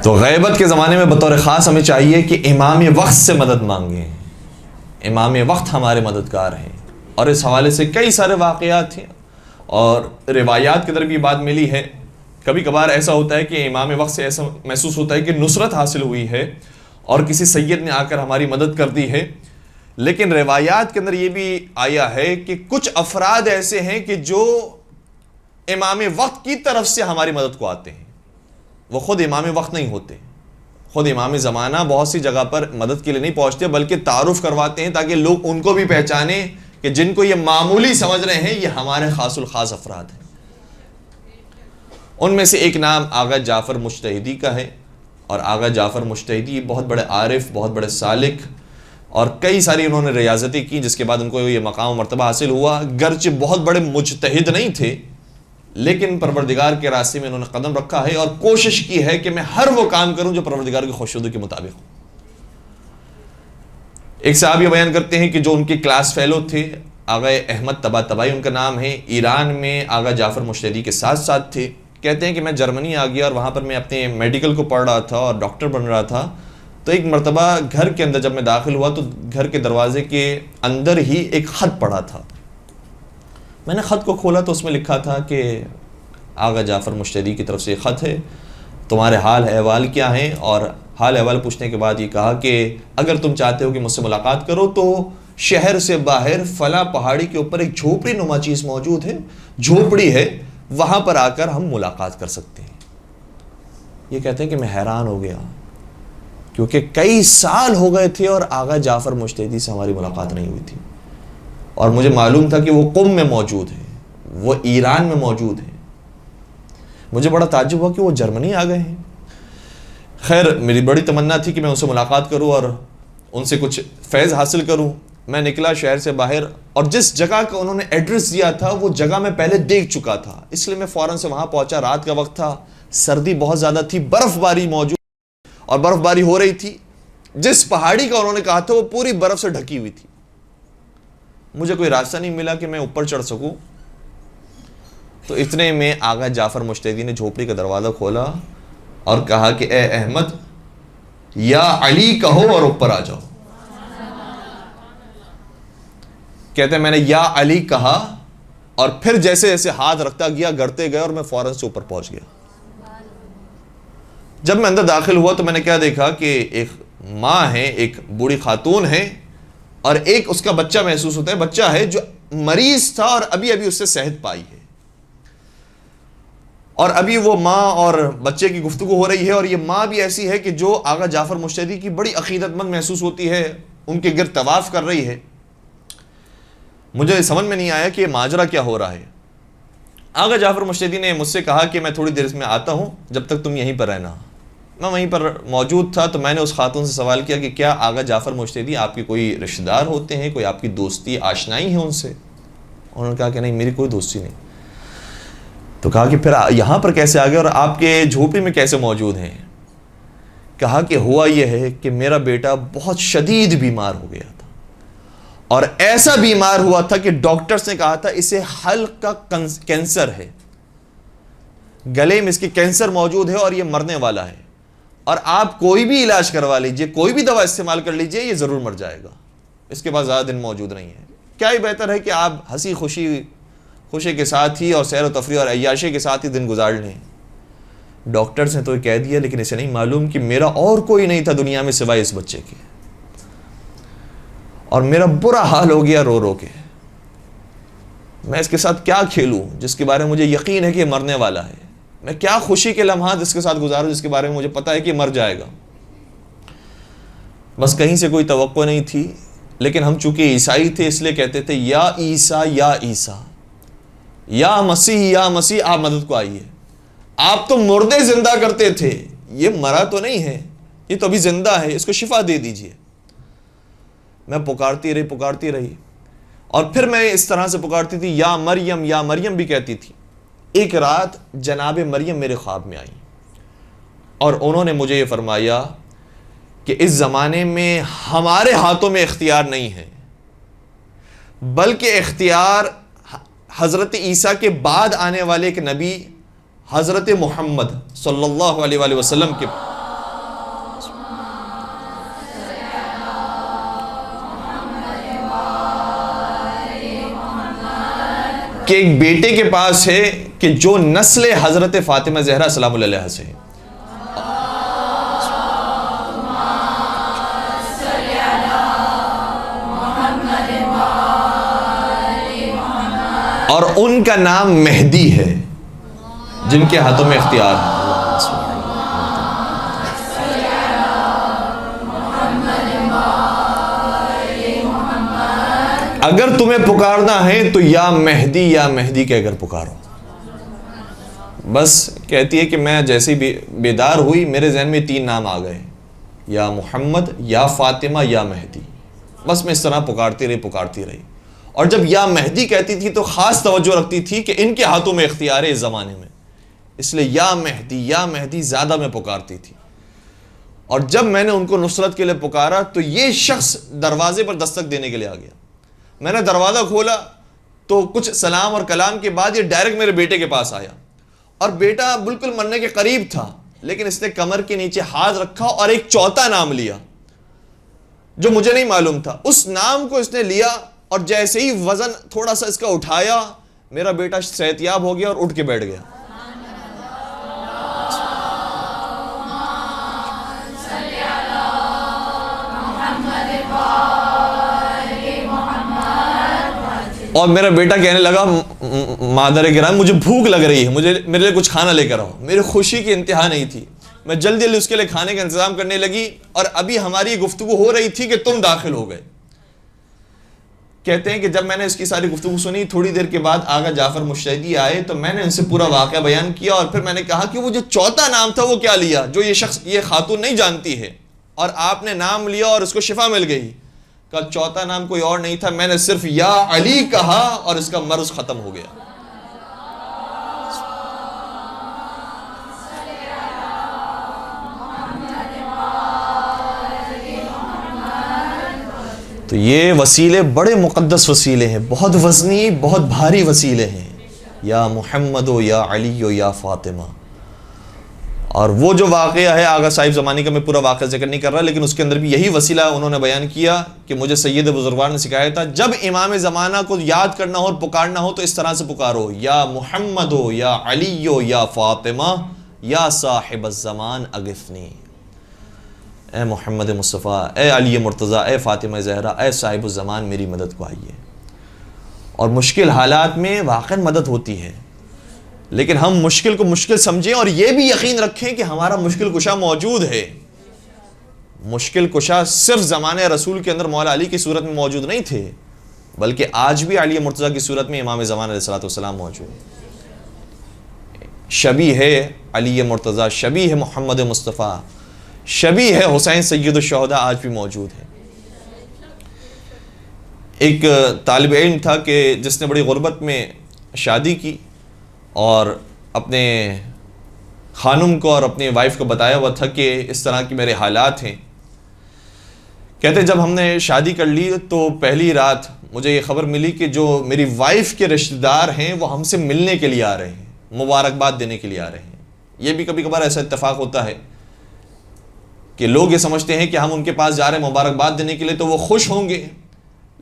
تو غیبت کے زمانے میں بطور خاص ہمیں چاہیے کہ امام وقت سے مدد مانگیں. امام وقت ہمارے مددگار ہیں، اور اس حوالے سے کئی سارے واقعات ہیں اور روایات کے اندر بھی بات ملی ہے. کبھی کبھار ایسا ہوتا ہے کہ امام وقت سے ایسا محسوس ہوتا ہے کہ نصرت حاصل ہوئی ہے اور کسی سید نے آ کر ہماری مدد کر دی ہے. لیکن روایات کے اندر یہ بھی آیا ہے کہ کچھ افراد ایسے ہیں کہ جو امام وقت کی طرف سے ہماری مدد کو آتے ہیں، وہ خود امام وقت نہیں ہوتے. خود امام زمانہ بہت سی جگہ پر مدد کے لیے نہیں پہنچتے بلکہ تعارف کرواتے ہیں تاکہ لوگ ان کو بھی پہچانیں کہ جن کو یہ معمولی سمجھ رہے ہیں یہ ہمارے خاص الخاص افراد ہیں. ان میں سے ایک نام آغا جعفر مجتہدی کا ہے، اور آغا جعفر مجتہدی بہت بڑے عارف، بہت بڑے سالک، اور کئی ساری انہوں نے ریاضتیں کی جس کے بعد ان کو یہ مقام و مرتبہ حاصل ہوا. گرچہ بہت بڑے مجتہد نہیں تھے لیکن پروردگار کے راستے میں انہوں نے قدم رکھا ہے اور کوشش کی ہے کہ میں ہر وہ کام کروں جو پروردگار کی خوشنودی کے مطابق ہو. ایک صاحب یہ بیان کرتے ہیں کہ جو ان کے کلاس فیلو تھے، آغا احمد طباطبائی ان کا نام ہے، ایران میں آغا جعفر مجتہدی کے ساتھ ساتھ تھے. کہتے ہیں کہ میں جرمنی آ گیا اور وہاں پر میں اپنے میڈیکل کو پڑھ رہا تھا اور ڈاکٹر بن رہا تھا. تو ایک مرتبہ گھر کے اندر جب میں داخل ہوا تو گھر کے دروازے کے اندر ہی ایک خط پڑا تھا. میں نے خط کو کھولا تو اس میں لکھا تھا کہ آغا جعفر مجتہدی کی طرف سے یہ خط ہے، تمہارے حال احوال کیا ہیں؟ اور حال احوال پوچھنے کے بعد یہ کہا کہ اگر تم چاہتے ہو کہ مجھ سے ملاقات کرو تو شہر سے باہر فلاں پہاڑی کے اوپر ایک جھوپڑی نما چیز موجود ہے، جھوپڑی ہے، وہاں پر آ کر ہم ملاقات کر سکتے ہیں. یہ کہتے ہیں کہ میں حیران ہو گیا کیونکہ کئی سال ہو گئے تھے اور آغا جعفر مجتہدی سے ہماری ملاقات نہیں ہوئی تھی، اور مجھے معلوم تھا کہ وہ قم میں موجود ہے، وہ ایران میں موجود ہے. مجھے بڑا تعجب ہوا کہ وہ جرمنی آ گئے ہیں. خیر، میری بڑی تمنا تھی کہ میں ان سے ملاقات کروں اور ان سے کچھ فیض حاصل کروں. میں نکلا شہر سے باہر اور جس جگہ کا انہوں نے ایڈریس دیا تھا وہ جگہ میں پہلے دیکھ چکا تھا، اس لیے میں فوراً سے وہاں پہنچا. رات کا وقت تھا، سردی بہت زیادہ تھی، برف باری موجود اور برف باری ہو رہی تھی. جس پہاڑی کا انہوں نے کہا تھا وہ پوری برف سے ڈھکی ہوئی تھی. مجھے کوئی راستہ نہیں ملا کہ میں اوپر چڑھ سکوں. تو اتنے میں آغا جعفر مجتہدی نے جھوپڑی کا دروازہ کھولا اور کہا کہ اے احمد، یا علی کہو اور اوپر آ جاؤ. کہتے ہیں میں نے یا علی کہا اور پھر جیسے جیسے ہاتھ رکھتا گیا گڑتے گئے اور میں فوراً سے اوپر پہنچ گیا. جب میں اندر داخل ہوا تو میں نے کیا دیکھا کہ ایک ماں ہے، ایک بوڑھی خاتون ہے اور ایک اس کا بچہ محسوس ہوتا ہے. بچہ ہے جو مریض تھا اور ابھی ابھی اس سے صحت پائی ہے، اور ابھی وہ ماں اور بچے کی گفتگو ہو رہی ہے، اور یہ ماں بھی ایسی ہے کہ جو آغا جعفر مشتری کی بڑی عقیدت مند محسوس ہوتی ہے، ان کے گرد طواف کر رہی ہے۔ مجھے سمجھ میں نہیں آیا کہ یہ ماجرا کیا ہو رہا ہے۔ آغا جعفر مشتری نے مجھ سے کہا کہ میں تھوڑی دیر میں آتا ہوں، جب تک تم یہیں پر رہنا۔ میں وہیں پر موجود تھا، تو میں نے اس خاتون سے سوال کیا کہ کیا آغا جعفر مشتری آپ کے کوئی رشتہ دار ہوتے ہیں، کوئی آپ کی دوستی آشنائی ہے ان سے؟ انہوں نے کہا کہ نہیں، میری کوئی دوستی نہیں۔ تو کہا کہ پھر یہاں پر کیسے آ گئے اور آپ کے جھوپڑی میں کیسے موجود ہیں؟ کہا کہ ہوا یہ ہے کہ میرا بیٹا بہت شدید بیمار ہو گیا تھا، اور ایسا بیمار ہوا تھا کہ ڈاکٹرز نے کہا تھا اسے حلق کا کینسر ہے، گلے میں اس کے کینسر موجود ہے اور یہ مرنے والا ہے، اور آپ کوئی بھی علاج کروا لیجئے، کوئی بھی دوا استعمال کر لیجئے، یہ ضرور مر جائے گا، اس کے بعد زیادہ دن موجود نہیں ہے۔ کیا ہی بہتر ہے کہ آپ ہنسی خوشی کے ساتھ ہی اور سیر و تفریح اور عیاشی کے ساتھ ہی دن گزار لیں۔ ڈاکٹرز نے تو یہ کہہ دیا، لیکن اسے نہیں معلوم کہ میرا اور کوئی نہیں تھا دنیا میں سوائے اس بچے کے، اور میرا برا حال ہو گیا رو رو کے۔ میں اس کے ساتھ کیا کھیلوں جس کے بارے میں مجھے یقین ہے کہ یہ مرنے والا ہے؟ میں کیا خوشی کے لمحات اس کے ساتھ گزاروں جس کے بارے میں مجھے پتا ہے کہ مر جائے گا؟ بس کہیں سے کوئی توقع نہیں تھی، لیکن ہم چونکہ عیسائی تھے اس لیے کہتے تھے یا عیسیٰ یا عیسیٰ، یا مسیح آپ مدد کو آئیے۔ آپ تو مردے زندہ کرتے تھے، یہ مرا تو نہیں ہے، یہ تو ابھی زندہ ہے، اس کو شفا دے دیجئے۔ میں پکارتی رہی، اور پھر میں اس طرح سے پکارتی تھی یا مریم بھی کہتی تھی۔ ایک رات جناب مریم میرے خواب میں آئی، اور انہوں نے مجھے یہ فرمایا کہ اس زمانے میں ہمارے ہاتھوں میں اختیار نہیں ہے، بلکہ اختیار حضرت عیسیٰ کے بعد آنے والے ایک نبی حضرت محمد صلی اللہ علیہ وآلہ وسلم کے ایک بیٹے کے پاس ہے کہ جو نسل حضرت فاطمہ زہرا سلام اللہ علیہا سے ہے۔ اور ان کا نام مہدی ہے، جن کے ہاتھوں میں اختیار ہے۔ اگر تمہیں پکارنا ہے تو یا مہدی کہہ کر پکارو۔ بس کہتی ہے کہ میں جیسے ہی بیدار ہوئی میرے ذہن میں 3 نام آ گئے، یا محمد، یا فاطمہ، یا مہدی۔ بس میں اس طرح پکارتی رہی، اور جب یا مہدی کہتی تھی تو خاص توجہ رکھتی تھی کہ ان کے ہاتھوں میں اختیار ہے اس زمانے میں، اس لیے یا مہدی زیادہ میں پکارتی تھی۔ اور جب میں نے ان کو نصرت کے لیے پکارا تو یہ شخص دروازے پر دستک دینے کے لیے آ گیا۔ میں نے دروازہ کھولا تو کچھ سلام اور کلام کے بعد یہ ڈائریکٹ میرے بیٹے کے پاس آیا، اور بیٹا بالکل مرنے کے قریب تھا، لیکن اس نے کمر کے نیچے ہاتھ رکھا اور ایک چوتھا نام لیا جو مجھے نہیں معلوم تھا۔ اس نام کو اس نے لیا، اور جیسے ہی وزن تھوڑا سا اس کا اٹھایا، میرا بیٹا صحتیاب ہو گیا اور اٹھ کے بیٹھ گیا۔ اور میرا بیٹا کہنے لگا مادر گرامی مجھے بھوک لگ رہی ہے، میرے لیے کچھ کھانا لے کر آؤ۔ میری خوشی کی انتہا نہیں تھی، میں جلدی اس کے لیے کھانے کا انتظام کرنے لگی، اور ابھی ہماری گفتگو ہو رہی تھی کہ تم داخل ہو گئے۔ کہتے ہیں کہ جب میں نے اس کی ساری گفتگو سنی، تھوڑی دیر کے بعد آغا جعفر مشتری آئے تو میں نے ان سے پورا واقعہ بیان کیا، اور پھر میں نے کہا کہ وہ جو چوتھا نام تھا وہ کیا لیا جو یہ خاتون نہیں جانتی ہے، اور آپ نے نام لیا اور اس کو شفا مل گئی۔ کہ چوتھا نام کوئی اور نہیں تھا، میں نے صرف یا علی کہا اور اس کا مرض ختم ہو گیا۔ تو یہ وسیلے بڑے مقدس وسیلے ہیں، بہت وزنی، بہت بھاری وسیلے ہیں، یا محمد ہو، یا علی ہو، یا فاطمہ۔ اور وہ جو واقعہ ہے آغا صاحب زمانی کا، میں پورا واقعہ ذکر نہیں کر رہا، لیکن اس کے اندر بھی یہی وسیلہ انہوں نے بیان کیا کہ مجھے سید بزرگوار نے سکھایا تھا، جب امام زمانہ کو یاد کرنا ہو اور پکارنا ہو تو اس طرح سے پکارو، یا محمد ہو، یا علی ہو، یا فاطمہ، یا صاحب الزمان اغثنی۔ اے محمد مصطفیٰ، اے علی مرتضیٰ، اے فاطمہ زہرا، اے صاحب الزمان میری مدد کو آئیے۔ اور مشکل حالات میں واقعی مدد ہوتی ہے، لیکن ہم مشکل کو مشکل سمجھیں اور یہ بھی یقین رکھیں کہ ہمارا مشکل کشا موجود ہے۔ مشکل کشا صرف زمانے رسول کے اندر مولا علی کی صورت میں موجود نہیں تھے، بلکہ آج بھی علی مرتضیٰ کی صورت میں امام زمان علیہ السلام موجود ہے۔ شبیہ ہے علی مرتضیٰ، شبیہ ہے محمد مصطفیٰ، شبیہ ہے حسین سید الشہداء آج بھی موجود ہے۔ ایک طالب علم تھا کہ جس نے بڑی غربت میں شادی کی اور اپنے خانم کو اور اپنی وائف کو بتایا ہوا تھا کہ اس طرح کی میرے حالات ہیں۔ کہتے جب ہم نے شادی کر لی تو پہلی رات مجھے یہ خبر ملی کہ جو میری وائف کے رشتہ دار ہیں وہ ہم سے ملنے کے لیے آ رہے ہیں، مبارکباد دینے کے لیے آ رہے ہیں۔ یہ بھی کبھی کبھار ایسا اتفاق ہوتا ہے کہ لوگ یہ سمجھتے ہیں کہ ہم ان کے پاس جا رہے ہیں مبارکباد دینے کے لیے تو وہ خوش ہوں گے،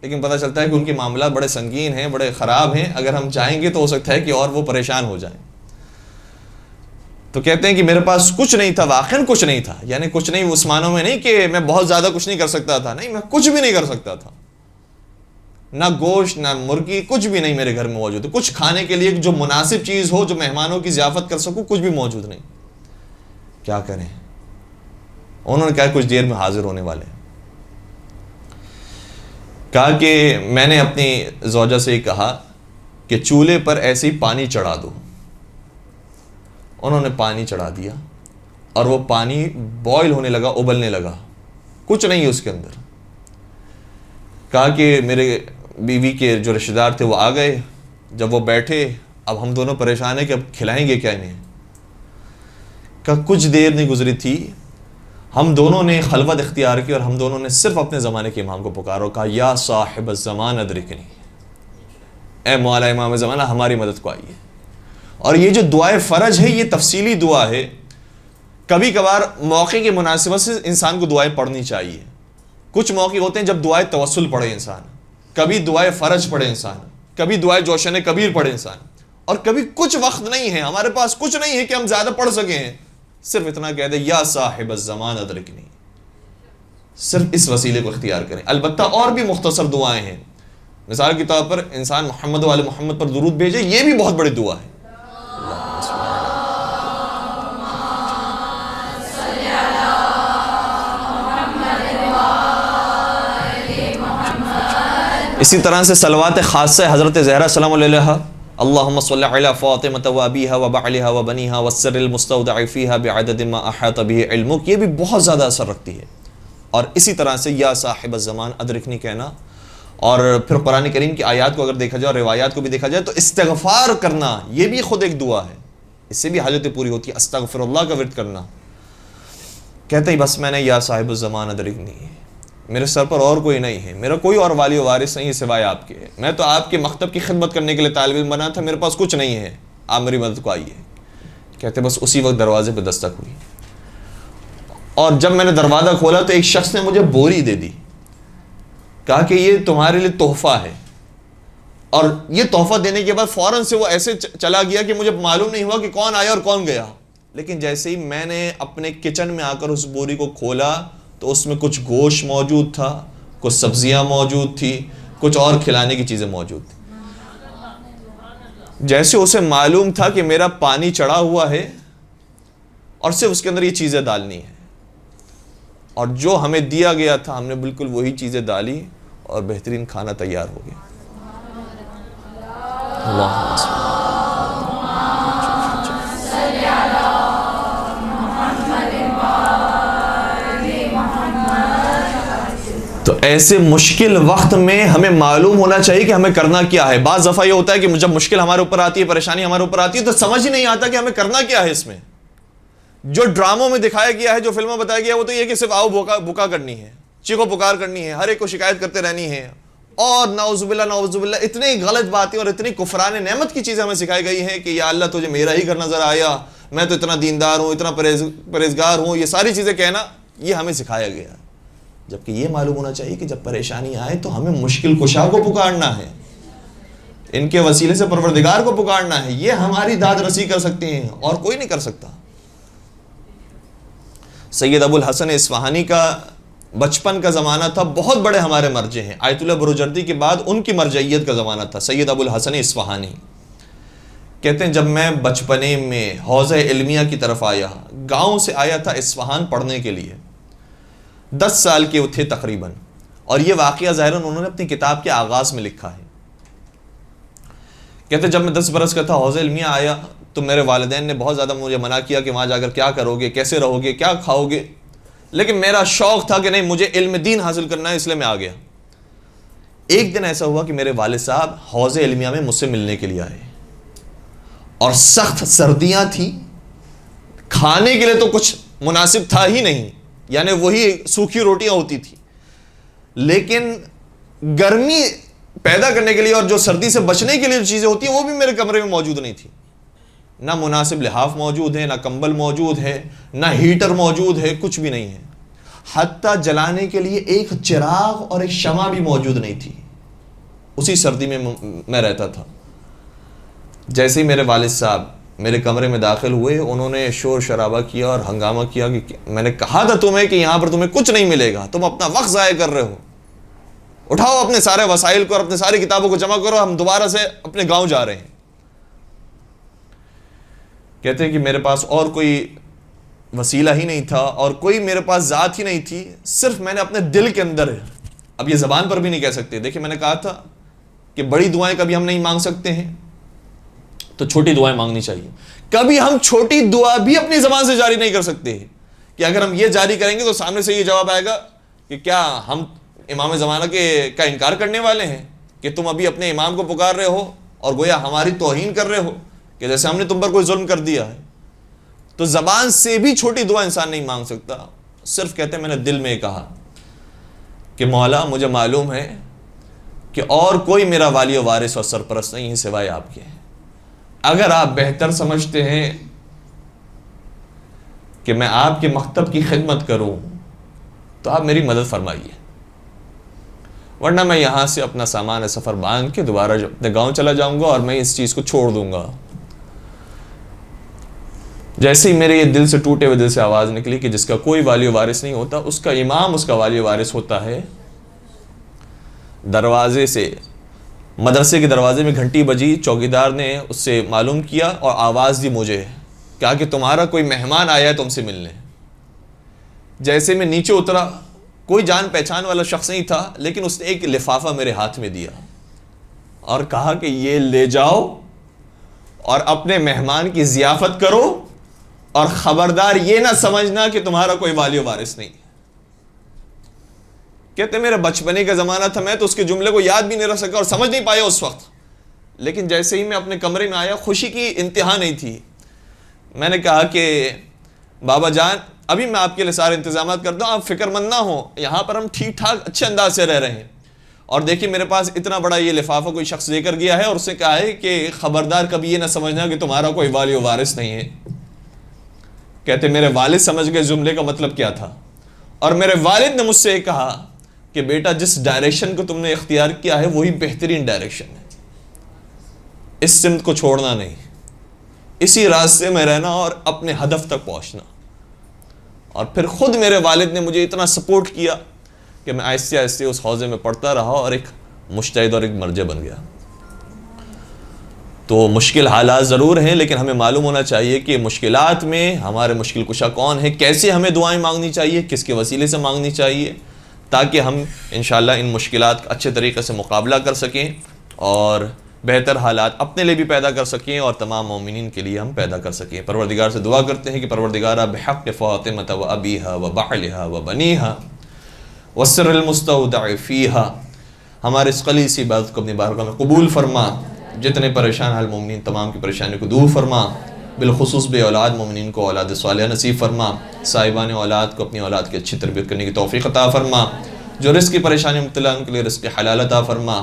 لیکن پتہ چلتا ہے کہ ان کے معاملات بڑے سنگین ہیں، بڑے خراب ہیں، اگر ہم چاہیں گے تو ہو سکتا ہے کہ اور وہ پریشان ہو جائیں۔ تو کہتے ہیں کہ میرے پاس کچھ نہیں تھا، واقعاً کچھ نہیں تھا، یعنی کچھ نہیں اس معنوں میں نہیں کہ میں بہت زیادہ کچھ نہیں کر سکتا تھا، نہیں، میں کچھ بھی نہیں کر سکتا تھا، نہ گوشت نہ مرغی، کچھ بھی نہیں میرے گھر میں موجود ہے، کچھ کھانے کے لیے جو مناسب چیز ہو جو مہمانوں کی ضیافت کر سکوں کچھ بھی موجود نہیں۔ کیا کریں؟ انہوں نے کہا کچھ دیر میں حاضر ہونے والے ہیں۔ کہا کہ میں نے اپنی زوجہ سے کہا کہ چولہے پر ایسے ہی پانی چڑھا دو۔ انہوں نے پانی چڑھا دیا اور وہ پانی بوائل ہونے لگا، ابلنے لگا، کچھ نہیں اس کے اندر۔ کہا کہ میرے بیوی کے جو رشتہ دار تھے وہ آ گئے، جب وہ بیٹھے اب ہم دونوں پریشان ہیں کہ اب کھلائیں گے کیا انہیں۔ کہا کچھ دیر نہیں گزری تھی، ہم دونوں نے خلوت اختیار کی اور ہم دونوں نے صرف اپنے زمانے کے امام کو پکارا، کہا یا صاحب الزمان ادرکنی، اے مولا امام زمانہ ہماری مدد کو آئیے۔ اور یہ جو دعائے فرج ہے یہ تفصیلی دعا ہے، کبھی کبھار موقع کی مناسبت سے انسان کو دعائیں پڑھنی چاہیے۔ کچھ موقع ہوتے ہیں جب دعائے توسل پڑھے انسان، کبھی دعائے فرج پڑھے انسان، کبھی دعائے جوشن کبیر پڑھے انسان، اور کبھی کچھ وقت نہیں ہے، ہمارے پاس کچھ نہیں ہے کہ ہم زیادہ پڑھ سکیں، صرف اتنا کہہ دے یا صاحب الزمان ادرکنی، صرف اس وسیلے کو اختیار کریں۔ البتہ اور بھی مختصر دعائیں ہیں، مثال کے طور پر انسان محمد والے محمد پر درود بھیجے، یہ بھی بہت بڑی دعا ہے۔ اسی طرح سے صلوات خاصہ حضرت زہرا سلام علیہ، اللہم صلی علی فاطمہ و ابیہا و بعلہا و بنیہا والسر المستودع فیہا بعدد ما احاط به علمک، یہ بھی بہت زیادہ اثر رکھتی ہے۔ اور اسی طرح سے یا صاحب الزمان ادرکنی کہنا، اور پھر قرآن کریم کی آیات کو اگر دیکھا جائے اور روایات کو بھی دیکھا جائے تو استغفار کرنا یہ بھی خود ایک دعا ہے، اس سے بھی حاجتیں پوری ہوتی ہے۔ استغفر اللہ کا ورد کرنا، کہتے ہی بس میں نے یا صاحب الزمان ادرکنی، میرے سر پر اور کوئی نہیں ہے، میرا کوئی اور والی و وارث نہیں ہے سوائے آپ کے، میں تو آپ کے مکتب کی خدمت کرنے کے لیے طالب علم بنا تھا، میرے پاس کچھ نہیں ہے، آپ میری مدد کو آئیے۔ کہتے بس اسی وقت دروازے پہ دستک ہوئی، اور جب میں نے دروازہ کھولا تو ایک شخص نے مجھے بوری دے دی، کہا کہ یہ تمہارے لیے تحفہ ہے، اور یہ تحفہ دینے کے بعد فوراً سے وہ ایسے چلا گیا کہ مجھے معلوم نہیں ہوا کہ کون آیا اور کون گیا، لیکن جیسے ہی میں نے اپنے کچن میں آ کر اس بوری کو کھولا تو اس میں کچھ گوشت موجود تھا، کچھ سبزیاں موجود تھی، کچھ اور کھلانے کی چیزیں موجود تھیں۔ جیسے اسے معلوم تھا کہ میرا پانی چڑھا ہوا ہے اور صرف اس کے اندر یہ چیزیں ڈالنی ہیں، اور جو ہمیں دیا گیا تھا ہم نے بالکل وہی چیزیں ڈالی اور بہترین کھانا تیار ہو گیا۔ اللہ تو ایسے مشکل وقت میں ہمیں معلوم ہونا چاہیے کہ ہمیں کرنا کیا ہے۔ بعض دفعہ یہ ہوتا ہے کہ جب مشکل ہمارے اوپر آتی ہے، پریشانی ہمارے اوپر آتی ہے تو سمجھ ہی نہیں آتا کہ ہمیں کرنا کیا ہے۔ اس میں جو ڈراموں میں دکھایا گیا ہے، جو فلموں میں بتایا گیا ہے، وہ تو یہ کہ صرف آؤ بکا کرنی ہے، چیخو پکار کرنی ہے، ہر ایک کو شکایت کرتے رہنی ہے، اور نعوذ باللہ اتنی غلط باتیں اور اتنی کفران نعمت کی چیزیں ہمیں سکھائی گئی ہیں کہ یا اللہ تجھے میرا ہی گھر نظر آیا، میں تو اتنا دیندار ہوں، اتنا پرہیزگار ہوں، یہ ساری چیزیں کہنا یہ ہمیں سکھایا گیا۔ جبکہ یہ معلوم ہونا چاہیے کہ جب پریشانی آئے تو ہمیں مشکل کشا کو پکارنا ہے، ان کے وسیلے سے پروردگار کو پکارنا ہے، یہ ہماری داد رسی کر سکتے ہیں اور کوئی نہیں کر سکتا۔ سید ابو الحسن اصفہانی کا بچپن کا زمانہ تھا، بہت بڑے ہمارے مرجع ہیں، آیت اللہ بروجردی کے بعد ان کی مرجعیت کا زمانہ تھا، سید ابو الحسن اصفہانی کہتے ہیں جب میں بچپنے میں حوضہ علمیہ کی طرف آیا، گاؤں سے آیا تھا اصفہان پڑھنے کے لیے، 10 سال کے تھے تقریباً، اور یہ واقعہ ظاہراً انہوں نے اپنی کتاب کے آغاز میں لکھا ہے۔ کہتے ہیں جب میں 10 برس کا تھا حوضہ علمیہ آیا تو میرے والدین نے بہت زیادہ مجھے منع کیا کہ وہاں جا کر کیا کرو گے، کیسے رہو گے، کیا کھاؤ گے، لیکن میرا شوق تھا کہ نہیں مجھے علم دین حاصل کرنا ہے، اس لیے میں آ گیا۔ ایک دن ایسا ہوا کہ میرے والد صاحب حوضہ علمیہ میں مجھ سے ملنے کے لیے آئے، اور سخت سردیاں تھیں، کھانے کے لیے تو کچھ مناسب تھا ہی نہیں، یعنی وہی سوکھی روٹیاں ہوتی تھی، لیکن گرمی پیدا کرنے کے لیے اور جو سردی سے بچنے کے لیے جو چیزیں ہوتی ہیں وہ بھی میرے کمرے میں موجود نہیں تھی، نہ مناسب لحاف موجود ہے، نہ کمبل موجود ہے، نہ ہیٹر موجود ہے، کچھ بھی نہیں ہے، حتیٰ جلانے کے لیے ایک چراغ اور ایک شمع بھی موجود نہیں تھی۔ اسی سردی میں میں رہتا تھا۔ جیسے ہی میرے والد صاحب میرے کمرے میں داخل ہوئے، انہوں نے شور شرابہ کیا اور ہنگامہ کیا کہ میں نے کہا تھا تمہیں کہ یہاں پر تمہیں کچھ نہیں ملے گا، تم اپنا وقت ضائع کر رہے ہو، اٹھاؤ اپنے سارے وسائل کو اور اپنے ساری کتابوں کو جمع کرو، ہم دوبارہ سے اپنے گاؤں جا رہے ہیں۔ کہتے ہیں کہ میرے پاس اور کوئی وسیلہ ہی نہیں تھا اور کوئی میرے پاس ذات ہی نہیں تھی، صرف میں نے اپنے دل کے اندر، اب یہ زبان پر بھی نہیں کہہ سکتے، دیکھیں میں نے کہا تھا کہ بڑی دعائیں کبھی ہم نہیں مانگ سکتے ہیں تو چھوٹی دعائیں مانگنی چاہیے، کبھی ہم چھوٹی دعا بھی اپنی زبان سے جاری نہیں کر سکتے ہیں کہ اگر ہم یہ جاری کریں گے تو سامنے سے یہ جواب آئے گا کہ کیا ہم امام زمانہ کا انکار کرنے والے ہیں کہ تم ابھی اپنے امام کو پکار رہے ہو اور گویا ہماری توہین کر رہے ہو کہ جیسے ہم نے تم پر کوئی ظلم کر دیا ہے۔ تو زبان سے بھی چھوٹی دعا انسان نہیں مانگ سکتا، صرف کہتے ہیں میں نے دل میں کہا کہ مولا مجھے معلوم ہے کہ اور کوئی میرا والی و وارث اور سرپرست نہیں ہے سوائے آپ کے، اگر آپ بہتر سمجھتے ہیں کہ میں آپ کے مکتب کی خدمت کروں تو آپ میری مدد فرمائیے، ورنہ میں یہاں سے اپنا سامان سفر باندھ کے دوبارہ اپنے گاؤں چلا جاؤں گا اور میں اس چیز کو چھوڑ دوں گا۔ جیسے ہی میرے یہ دل سے ٹوٹے ہوئے دل سے آواز نکلی کہ جس کا کوئی والی و وارث نہیں ہوتا اس کا امام اس کا والی و وارث ہوتا ہے، دروازے سے، مدرسے کے دروازے میں گھنٹی بجی، چوکیدار نے اس سے معلوم کیا اور آواز دی مجھے، کہا کہ تمہارا کوئی مہمان آیا ہے تم سے ملنے۔ جیسے میں نیچے اترا، کوئی جان پہچان والا شخص نہیں تھا، لیکن اس نے ایک لفافہ میرے ہاتھ میں دیا اور کہا کہ یہ لے جاؤ اور اپنے مہمان کی ضیافت کرو، اور خبردار یہ نہ سمجھنا کہ تمہارا کوئی والی و وارث نہیں۔ کہتے میرے بچپنے کا زمانہ تھا، میں تو اس کے جملے کو یاد بھی نہیں رکھ سکا اور سمجھ نہیں پایا اس وقت، لیکن جیسے ہی میں اپنے کمرے میں آیا خوشی کی انتہا نہیں تھی۔ میں نے کہا کہ بابا جان ابھی میں آپ کے لیے سارے انتظامات کرتا ہوں، آپ فکر مند نہ ہوں، یہاں پر ہم ٹھیک ٹھاک اچھے انداز سے رہ رہے ہیں، اور دیکھیے میرے پاس اتنا بڑا یہ لفافہ کوئی شخص دے کر گیا ہے اور اس نے کہا ہے کہ خبردار کبھی یہ نہ سمجھنا کہ تمہارا کوئی والی و وارث نہیں ہے۔ کہتے میرے والد سمجھ گئے جملے کا مطلب کیا تھا، اور میرے والد نے مجھ سے کہا کہ بیٹا جس ڈائریکشن کو تم نے اختیار کیا ہے وہی بہترین ڈائریکشن ہے، اس سمت کو چھوڑنا نہیں، اسی راستے میں رہنا اور اپنے ہدف تک پہنچنا۔ اور پھر خود میرے والد نے مجھے اتنا سپورٹ کیا کہ میں آہستہ آہستہ اس حوضے میں پڑھتا رہا اور ایک مجتہد اور ایک مرجع بن گیا۔ تو مشکل حالات ضرور ہیں، لیکن ہمیں معلوم ہونا چاہیے کہ مشکلات میں ہمارے مشکل کشا کون ہے، کیسے ہمیں دعائیں مانگنی چاہیے، کس کے وسیلے سے مانگنی چاہیے، تاکہ ہم انشاءاللہ ان مشکلات کا اچھے طریقے سے مقابلہ کر سکیں اور بہتر حالات اپنے لیے بھی پیدا کر سکیں اور تمام مومنین کے لیے ہم پیدا کر سکیں۔ پروردگار سے دعا کرتے ہیں کہ پروردگارہ بحق فاطمہ و ابیہا و بعلہا و بنیہا والسر المستودع فیہا، ہمارے اس قلیل سی عبادت کو اپنی بارگاہ میں قبول فرما، جتنے پریشان حال مومنین تمام کی پریشانی کو دور فرما، بالخصوص بے اولاد مومنین کو اولاد صالحہ نصیب فرما، صاحبان اولاد کو اپنی اولاد کی اچھی تربیت کرنے کی توفیق عطا فرما، جو رزق کی پریشانی میں مبتلا ان کے لیے رزق حلال عطا فرما،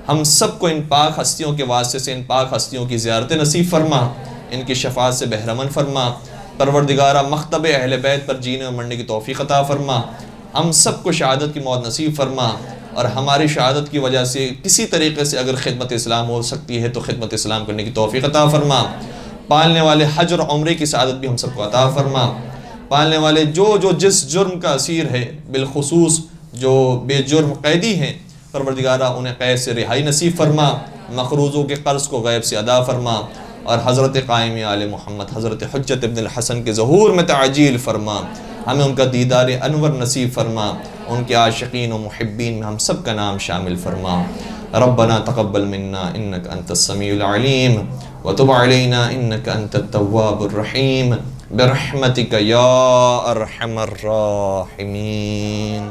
ہم سب کو ان پاک ہستیوں کے واسطے سے ان پاک ہستیوں کی زیارت نصیب فرما، ان کی شفاعت سے بہرمند فرما، پروردگارہ مکتب اہل بیت پر جینے اور مرنے کی توفیق عطا فرما، ہم سب کو شہادت کی موت نصیب فرما، اور ہماری شہادت کی وجہ سے کسی طریقے سے اگر خدمت اسلام ہو سکتی ہے تو خدمت اسلام کرنے کی توفیق عطا فرما، پالنے والے حج اور عمرے کی سعادت بھی ہم سب کو عطا فرما، پالنے والے جو جس جرم کا اسیر ہے، بالخصوص جو بے جرم قیدی ہیں، پروردگارہ انہیں قید سے رہائی نصیب فرما، مقروضوں کے قرض کو غیب سے ادا فرما، اور حضرت قائم آل محمد حضرت حجت ابن الحسن کے ظہور میں تعجیل فرما، ہمیں ان کا دیدار انور نصیب فرما، ان کے عاشقین و محبین میں ہم سب کا نام شامل فرما۔ ربنا تقبل منا انك انت السميع العليم وتب علينا انك انت التواب الرحيم برحمتك يا ارحم الراحمين۔